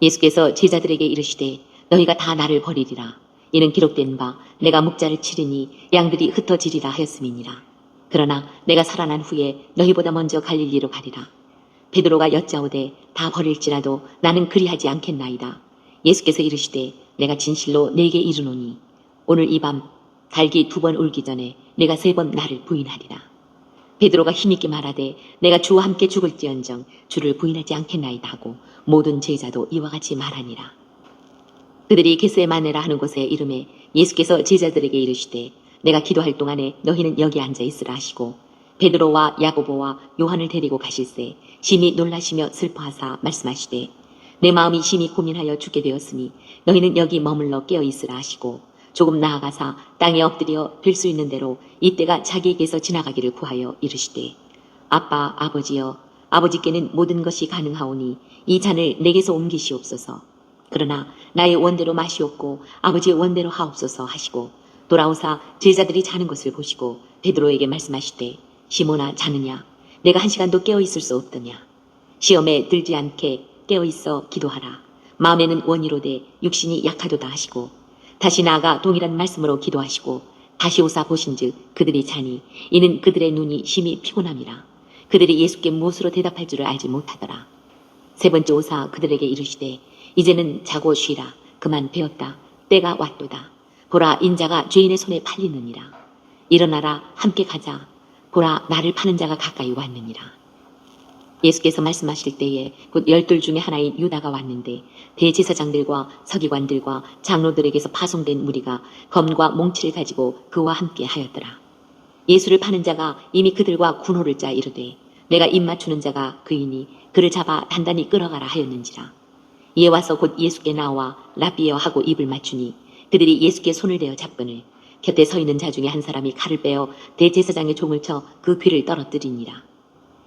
예수께서 제자들에게 이르시되 너희가 다 나를 버리리라. 이는 기록된 바 내가 묵자를 치르니 양들이 흩어지리라 하였음이니라. 그러나 내가 살아난 후에 너희보다 먼저 갈릴리로 가리라. 베드로가 여짜오되 다 버릴지라도 나는 그리하지 않겠나이다. 예수께서 이르시되 내가 진실로 네게 이르노니 오늘 이 밤 달기 2번 울기 전에 내가 3번 나를 부인하리라. 베드로가 힘있게 말하되 내가 주와 함께 죽을지언정 주를 부인하지 않겠나이다 하고 모든 제자도 이와 같이 말하니라. 그들이 겟세마네라 하는 곳에 이름에 예수께서 제자들에게 이르시되 내가 기도할 동안에 너희는 여기 앉아 있으라 하시고 베드로와 야고보와 요한을 데리고 가실새 심히 놀라시며 슬퍼하사 말씀하시되 내 마음이 심히 고민하여 죽게 되었으니 너희는 여기 머물러 깨어 있으라 하시고 조금 나아가사 땅에 엎드려 될 수 있는 대로 이때가 자기에게서 지나가기를 구하여 이르시되 아빠 아버지여 아버지께는 모든 것이 가능하오니 이 잔을 내게서 옮기시옵소서. 그러나 나의 원대로 마시옵고 아버지의 원대로 하옵소서 하시고 돌아오사 제자들이 자는 것을 보시고 베드로에게 말씀하시되 시몬아 자느냐 내가 1시간도 깨어 있을 수 없더냐. 시험에 들지 않게 깨어 있어 기도하라. 마음에는 원이로되 육신이 약하도다 하시고 다시 나아가 동일한 말씀으로 기도하시고 다시 오사 보신즉 그들이 자니 이는 그들의 눈이 심히 피곤함이라. 그들이 예수께 무엇으로 대답할 줄을 알지 못하더라. 3번째 오사 그들에게 이르시되 이제는 자고 쉬라. 그만 배었다. 때가 왔도다. 보라 인자가 죄인의 손에 팔리느니라. 일어나라 함께 가자. 보라 나를 파는 자가 가까이 왔느니라. 예수께서 말씀하실 때에 곧 12 중에 하나인 유다가 왔는데 대제사장들과 서기관들과 장로들에게서 파송된 무리가 검과 몽치를 가지고 그와 함께 하였더라. 예수를 파는 자가 이미 그들과 군호를 짜 이르되 내가 입 맞추는 자가 그이니 그를 잡아 단단히 끌어가라 하였는지라. 이에 와서 곧 예수께 나와 라비여 하고 입을 맞추니 그들이 예수께 손을 대어 잡거늘 곁에 서 있는 자 중에 한 사람이 칼을 빼어 대제사장의 종을 쳐 그 귀를 떨어뜨리니라.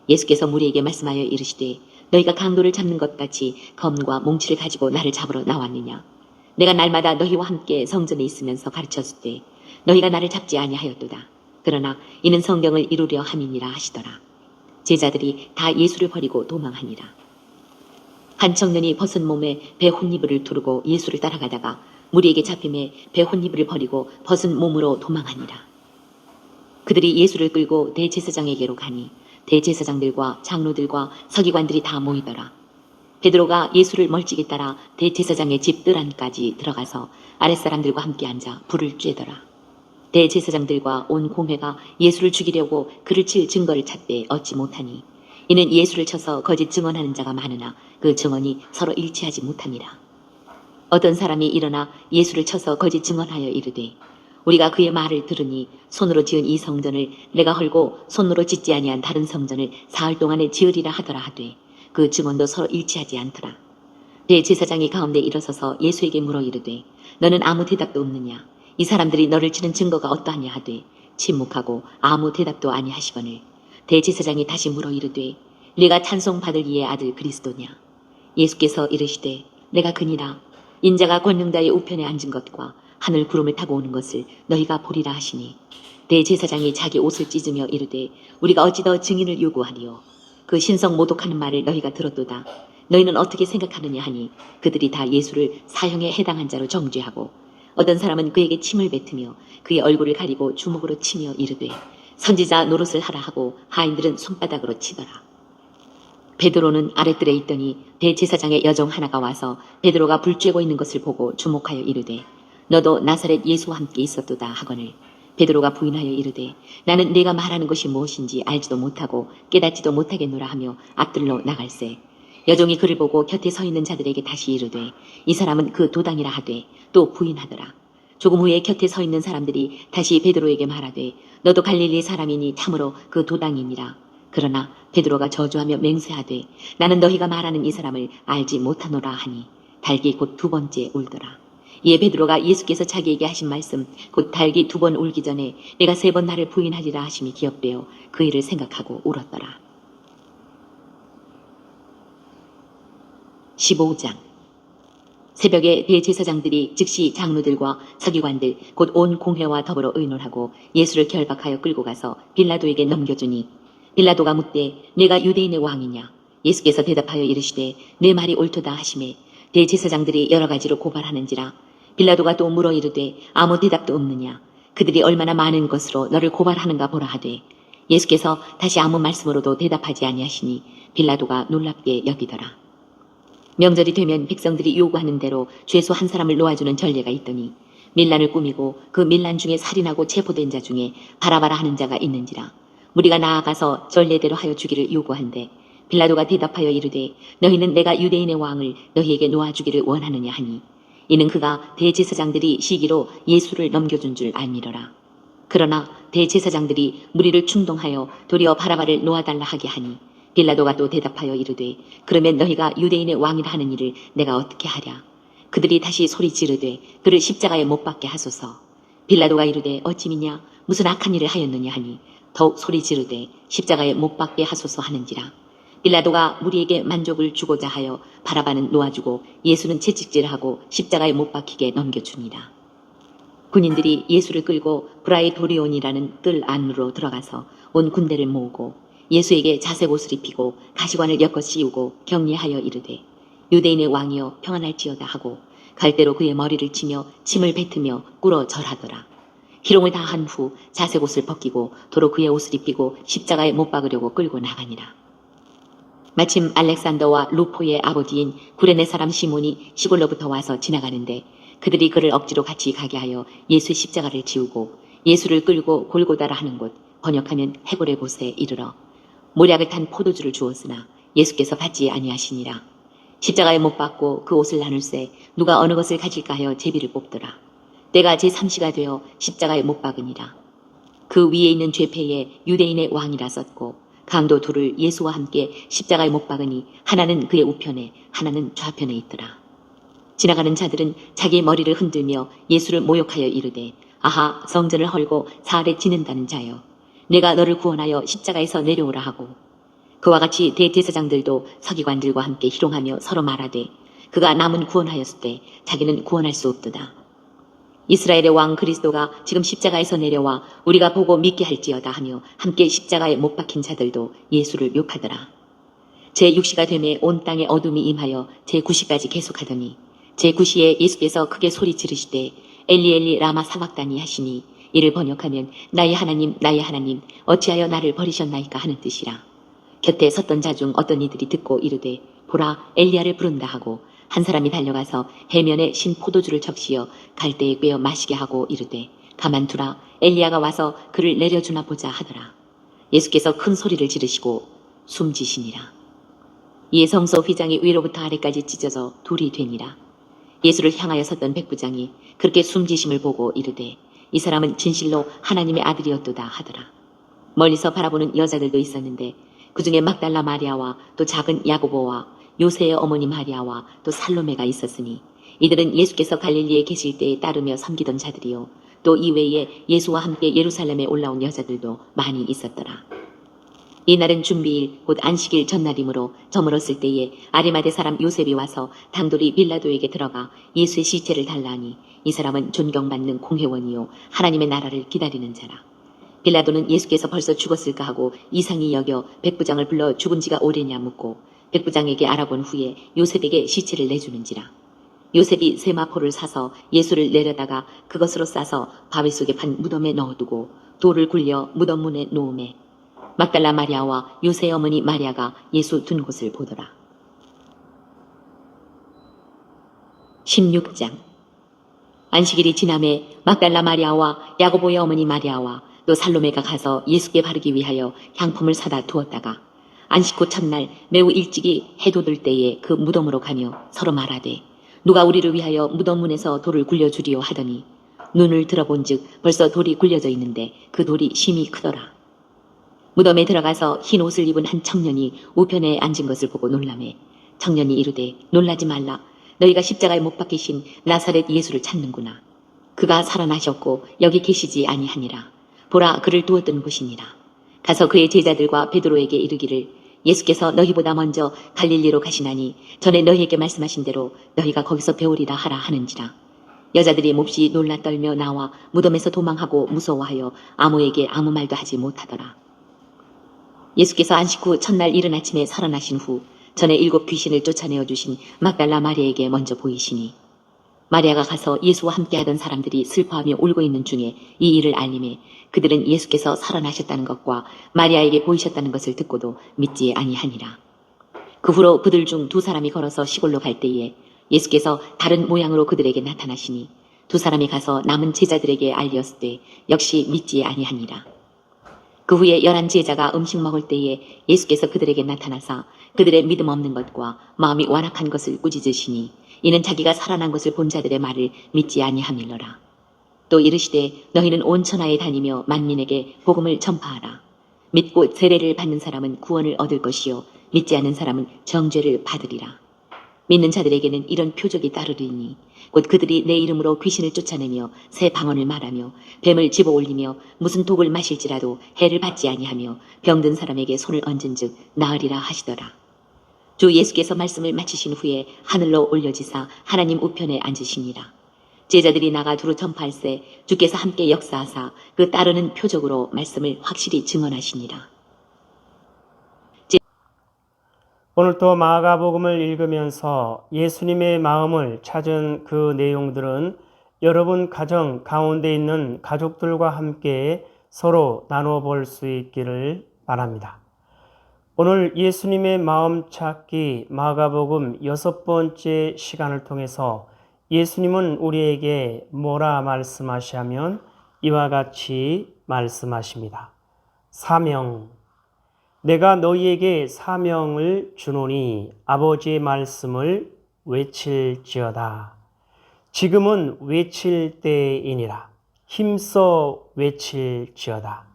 예수께서 무리에게 말씀하여 이르시되 너희가 강도를 잡는 것 같이 검과 몽치를 가지고 나를 잡으러 나왔느냐. 내가 날마다 너희와 함께 성전에 있으면서 가르쳤을 때 너희가 나를 잡지 아니하였도다. 그러나 이는 성경을 이루려 함이니라 하시더라. 제자들이 다 예수를 버리고 도망하니라. 한 청년이 벗은 몸에 배 혼이불을 두르고 예수를 따라가다가 무리에게 잡힘에 배 혼이불을 버리고 벗은 몸으로 도망하니라. 그들이 예수를 끌고 대제사장에게로 가니 대제사장들과 장로들과 서기관들이 다 모이더라. 베드로가 예수를 멀찍이 따라 대제사장의 집 뜰 안까지 들어가서 아랫사람들과 함께 앉아 불을 쬐더라. 대제사장들과 온 공회가 예수를 죽이려고 그를 칠 증거를 찾되 얻지 못하니 이는 예수를 쳐서 거짓 증언하는 자가 많으나 그 증언이 서로 일치하지 못함이라. 어떤 사람이 일어나 예수를 쳐서 거짓 증언하여 이르되 우리가 그의 말을 들으니 손으로 지은 이 성전을 내가 헐고 손으로 짓지 아니한 다른 성전을 사흘 동안에 지으리라 하더라 하되 그 증언도 서로 일치하지 않더라. 대제사장이 가운데 일어서서 예수에게 물어 이르되 너는 아무 대답도 없느냐. 이 사람들이 너를 치는 증거가 어떠하냐 하되 침묵하고 아무 대답도 아니하시거늘 대제사장이 다시 물어 이르되 네가 찬송받을 이의 아들 그리스도냐. 예수께서 이르시되 내가 그니라. 인자가 권능자의 우편에 앉은 것과 하늘 구름을 타고 오는 것을 너희가 보리라 하시니 대제사장이 자기 옷을 찢으며 이르되 우리가 어찌 더 증인을 요구하리요. 그 신성 모독하는 말을 너희가 들었도다. 너희는 어떻게 생각하느냐 하니 그들이 다 예수를 사형에 해당한 자로 정죄하고 어떤 사람은 그에게 침을 뱉으며 그의 얼굴을 가리고 주먹으로 치며 이르되 선지자 노릇을 하라 하고 하인들은 손바닥으로 치더라. 베드로는 아랫뜰에 있더니 대제사장의 여종 하나가 와서 베드로가 불 쬐고 있는 것을 보고 주목하여 이르되 너도 나사렛 예수와 함께 있었도다 하거늘 베드로가 부인하여 이르되 나는 네가 말하는 것이 무엇인지 알지도 못하고 깨닫지도 못하겠노라 하며 앞들로 나갈새 여종이 그를 보고 곁에 서 있는 자들에게 다시 이르되 이 사람은 그 도당이라 하되 또 부인하더라. 조금 후에 곁에 서 있는 사람들이 다시 베드로에게 말하되 너도 갈릴리 사람이니 참으로 그 도당이니라. 그러나 베드로가 저주하며 맹세하되 나는 너희가 말하는 이 사람을 알지 못하노라 하니 닭이 곧 두 번째 울더라. 이에 베드로가 예수께서 자기에게 하신 말씀 곧 닭이 두 번 울기 전에 내가 세 번 나를 부인하리라 하심이 기억되어 그 일을 생각하고 울었더라. 15장 새벽에 대제사장들이 즉시 장로들과 서기관들 곧 온 공회와 더불어 의논하고 예수를 결박하여 끌고 가서 빌라도에게 넘겨주니 빌라도가 묻되 내가 유대인의 왕이냐. 예수께서 대답하여 이르시되 내 말이 옳도다 하시매 대제사장들이 여러 가지로 고발하는지라. 빌라도가 또 물어 이르되 아무 대답도 없느냐. 그들이 얼마나 많은 것으로 너를 고발하는가 보라 하되 예수께서 다시 아무 말씀으로도 대답하지 아니하시니 빌라도가 놀랍게 여기더라. 명절이 되면 백성들이 요구하는 대로 죄수 한 사람을 놓아주는 전례가 있더니 밀란을 꾸미고 그 밀란 중에 살인하고 체포된 자 중에 바라바라 하는 자가 있는지라. 무리가 나아가서 전례대로 하여 주기를 요구한데 빌라도가 대답하여 이르되 너희는 내가 유대인의 왕을 너희에게 놓아주기를 원하느냐 하니 이는 그가 대제사장들이 시기로 예수를 넘겨준 줄 알미러라. 그러나 대제사장들이 무리를 충동하여 도리어 바라바를 놓아달라 하게 하니 빌라도가 또 대답하여 이르되 그러면 너희가 유대인의 왕이라 하는 일을 내가 어떻게 하랴. 그들이 다시 소리 지르되 그를 십자가에 못 박게 하소서. 빌라도가 이르되 어찌 미냐 무슨 악한 일을 하였느냐 하니 더욱 소리 지르되 십자가에 못 박게 하소서 하는지라. 빌라도가 무리에게 만족을 주고자 하여 바라바는 놓아주고 예수는 채찍질하고 십자가에 못 박히게 넘겨주니라. 군인들이 예수를 끌고 브라이도리온이라는 뜰 안으로 들어가서 온 군대를 모으고 예수에게 자색 옷을 입히고 가시관을 엮어 씌우고 격리하여 이르되 유대인의 왕이여 평안할지어다 하고 갈대로 그의 머리를 치며 침을 뱉으며 꿇어 절하더라. 희롱을 다 한 후 자색 옷을 벗기고 도로 그의 옷을 입히고 십자가에 못 박으려고 끌고 나가니라. 마침 알렉산더와 루포의 아버지인 구레네 사람 시몬이 시골로부터 와서 지나가는데 그들이 그를 억지로 같이 가게 하여 예수 십자가를 지우고 예수를 끌고 골고다라 하는 곳 번역하면 해골의 곳에 이르러 모략을 탄 포도주를 주었으나 예수께서 받지 아니하시니라. 십자가에 못 박고 그 옷을 나눌새 누가 어느 것을 가질까 하여 제비를 뽑더라. 때가 제3시가 되어 십자가에 못 박으니라. 그 위에 있는 죄패에 유대인의 왕이라 썼고 강도 둘을 예수와 함께 십자가에 못 박으니 하나는 그의 우편에 하나는 좌편에 있더라. 지나가는 자들은 자기의 머리를 흔들며 예수를 모욕하여 이르되 아하, 성전을 헐고 사활에 지는다는 자여, 내가 너를 구원하여 십자가에서 내려오라 하고, 그와 같이 대제사장들도 서기관들과 함께 희롱하며 서로 말하되, 그가 남은 구원하였을 때 자기는 구원할 수 없도다. 이스라엘의 왕 그리스도가 지금 십자가에서 내려와 우리가 보고 믿게 할지어다 하며 함께 십자가에 못 박힌 자들도 예수를 욕하더라. 제6시가 되매 온 땅에 어둠이 임하여 제9시까지 계속하더니 제9시에 예수께서 크게 소리 지르시되 엘리 엘리 라마 사박다니 하시니, 이를 번역하면 나의 하나님 나의 하나님 어찌하여 나를 버리셨나이까 하는 뜻이라. 곁에 섰던 자 중 어떤 이들이 듣고 이르되 보라 엘리야를 부른다 하고, 한 사람이 달려가서 해면에 신 포도주를 적시어 갈대에 꿰어 마시게 하고 이르되 가만두라, 엘리야가 와서 그를 내려주나 보자 하더라. 예수께서 큰 소리를 지르시고 숨지시니라. 이에 성소 휘장이 위로부터 아래까지 찢어져 둘이 되니라. 예수를 향하여 섰던 백부장이 그렇게 숨지심을 보고 이르되 이 사람은 진실로 하나님의 아들이었도다 하더라. 멀리서 바라보는 여자들도 있었는데 그 중에 막달라 마리아와 또 작은 야고보와 요새의 어머니 마리아와 또 살로메가 있었으니, 이들은 예수께서 갈릴리에 계실 때에 따르며 섬기던 자들이요 또 이외에 예수와 함께 예루살렘에 올라온 여자들도 많이 있었더라. 이날은 준비일 곧 안식일 전날이므로 저물었을 때에 아리마대 사람 요셉이 와서 당돌이 빌라도에게 들어가 예수의 시체를 달라하니, 이 사람은 존경받는 공회원이요 하나님의 나라를 기다리는 자라. 빌라도는 예수께서 벌써 죽었을까 하고 이상히 여겨 백부장을 불러 죽은 지가 오래냐 묻고, 백부장에게 알아본 후에 요셉에게 시체를 내주는지라. 요셉이 세마포를 사서 예수를 내려다가 그것으로 싸서 바위 속에 판 무덤에 넣어두고 돌을 굴려 무덤 문에 놓음에, 막달라 마리아와 요새의 어머니 마리아가 예수 둔 곳을 보더라. 16장. 안식일이 지남에 막달라 마리아와 야고보의 어머니 마리아와 또 살로메가 가서 예수께 바르기 위하여 향품을 사다 두었다가 안식 후 첫날 매우 일찍이 해 돋을 때에 그 무덤으로 가며 서로 말하되 누가 우리를 위하여 무덤 문에서 돌을 굴려주리요 하더니, 눈을 들어본즉 벌써 돌이 굴려져 있는데 그 돌이 심히 크더라. 무덤에 들어가서 흰 옷을 입은 한 청년이 우편에 앉은 것을 보고 놀라매, 청년이 이르되 놀라지 말라, 너희가 십자가에 못 박히신 나사렛 예수를 찾는구나. 그가 살아나셨고 여기 계시지 아니하니라. 보라, 그를 두었던 곳이니라. 가서 그의 제자들과 베드로에게 이르기를, 예수께서 너희보다 먼저 갈릴리로 가시나니 전에 너희에게 말씀하신 대로 너희가 거기서 배우리라 하라 하는지라. 여자들이 몹시 놀라 떨며 나와 무덤에서 도망하고 무서워하여 아무에게 아무 말도 하지 못하더라. 예수께서 안식 후 첫날 이른 아침에 살아나신 후 전에 7 귀신을 쫓아내어 주신 막달라 마리아에게 먼저 보이시니, 마리아가 가서 예수와 함께하던 사람들이 슬퍼하며 울고 있는 중에 이 일을 알림해 그들은 예수께서 살아나셨다는 것과 마리아에게 보이셨다는 것을 듣고도 믿지 아니하니라. 그 후로 그들 중 2 사람이 걸어서 시골로 갈 때에 예수께서 다른 모양으로 그들에게 나타나시니 2 사람이 가서 남은 제자들에게 알리었을 때 역시 믿지 아니하니라. 그 후에 11 제자가 음식 먹을 때에 예수께서 그들에게 나타나사 그들의 믿음 없는 것과 마음이 완악한 것을 꾸짖으시니, 이는 자기가 살아난 것을 본 자들의 말을 믿지 아니함일러라. 또 이르시되 너희는 온 천하에 다니며 만민에게 복음을 전파하라. 믿고 세례를 받는 사람은 구원을 얻을 것이요 믿지 않는 사람은 정죄를 받으리라. 믿는 자들에게는 이런 표적이 따르리니, 곧 그들이 내 이름으로 귀신을 쫓아내며 새 방언을 말하며 뱀을 집어올리며 무슨 독을 마실지라도 해를 받지 아니하며 병든 사람에게 손을 얹은즉 나으리라 하시더라. 주 예수께서 말씀을 마치신 후에 하늘로 올려지사 하나님 우편에 앉으시니라. 제자들이 나가 두루 전파할세 주께서 함께 역사하사 그 따르는 표적으로 말씀을 확실히 증언하시니라. 오늘도 마가복음을 읽으면서 예수님의 마음을 찾은 그 내용들은 여러분 가정 가운데 있는 가족들과 함께 서로 나눠 볼 수 있기를 바랍니다. 오늘 예수님의 마음 찾기 마가복음 6번째 시간을 통해서 예수님은 우리에게 뭐라 말씀하시냐면 이와 같이 말씀하십니다. 사명. 내가 너희에게 사명을 주노니 아버지의 말씀을 외칠지어다. 지금은 외칠 때이니라. 힘써 외칠지어다.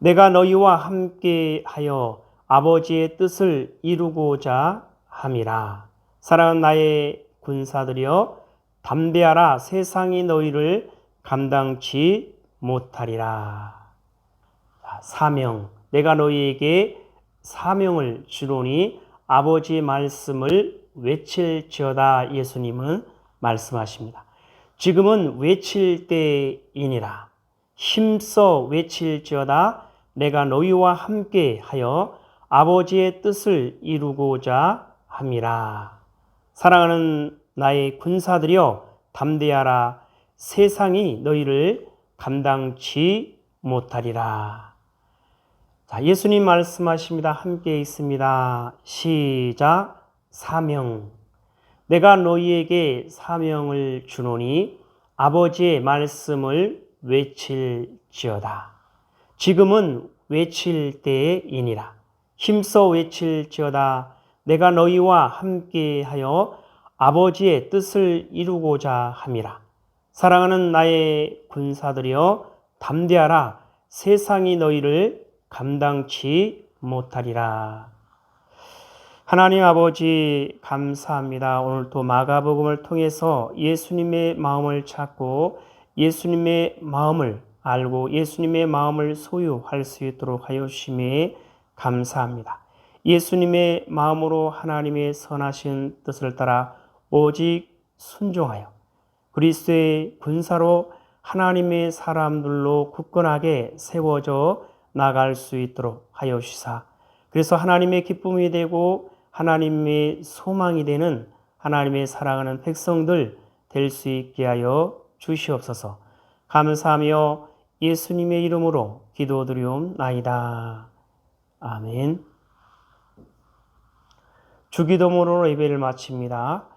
내가 너희와 함께하여 아버지의 뜻을 이루고자 함이라. 사랑하는 나의 군사들이여, 담대하라. 세상이 너희를 감당치 못하리라. 사명, 내가 너희에게 사명을 주노니 아버지의 말씀을 외칠지어다. 예수님은 말씀하십니다. 지금은 외칠 때이니라. 힘써 외칠지어다. 내가 너희와 함께 하여 아버지의 뜻을 이루고자 함이라. 사랑하는 나의 군사들이여 담대하라. 세상이 너희를 감당치 못하리라. 자, 예수님 말씀하십니다. 함께 있습니다. 시작. 사명. 내가 너희에게 사명을 주노니 아버지의 말씀을 외칠지어다. 지금은 외칠 때이니라. 힘써 외칠지어다. 내가 너희와 함께하여 아버지의 뜻을 이루고자 함이라. 사랑하는 나의 군사들이여 담대하라. 세상이 너희를 감당치 못하리라. 하나님 아버지 감사합니다. 오늘도 마가복음을 통해서 예수님의 마음을 찾고 예수님의 마음을 알고 예수님의 마음을 소유할 수 있도록 하여 주심에 감사합니다. 예수님의 마음으로 하나님의 선하신 뜻을 따라 오직 순종하여 그리스도의 군사로 하나님의 사람들로 굳건하게 세워져 나갈 수 있도록 하여 주시사, 그래서 하나님의 기쁨이 되고 하나님의 소망이 되는 하나님의 사랑하는 백성들 될 수 있게 하여 주시옵소서. 감사하며 예수님의 이름으로 기도드리옵나이다. 아멘. 주기도문으로 예배를 마칩니다.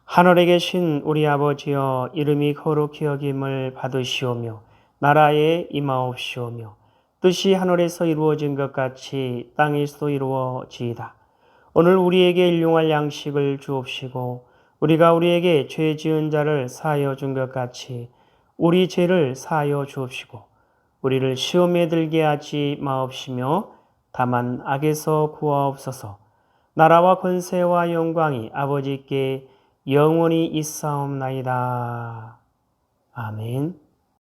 하늘에 계신 우리 아버지여, 이름이 거룩히 여김을 받으시오며 나라에 임하옵시오며 뜻이 하늘에서 이루어진 것 같이 땅에서도 이루어지이다. 오늘 우리에게 일용할 양식을 주옵시고 우리가 우리에게 죄 지은 자를 사하여 준 것 같이 우리 죄를 사하여 주옵시고 우리를 시험에 들게 하지 마옵시며 다만 악에서 구하옵소서. 나라와 권세와 영광이 아버지께 영원히 있사옵나이다. 아멘.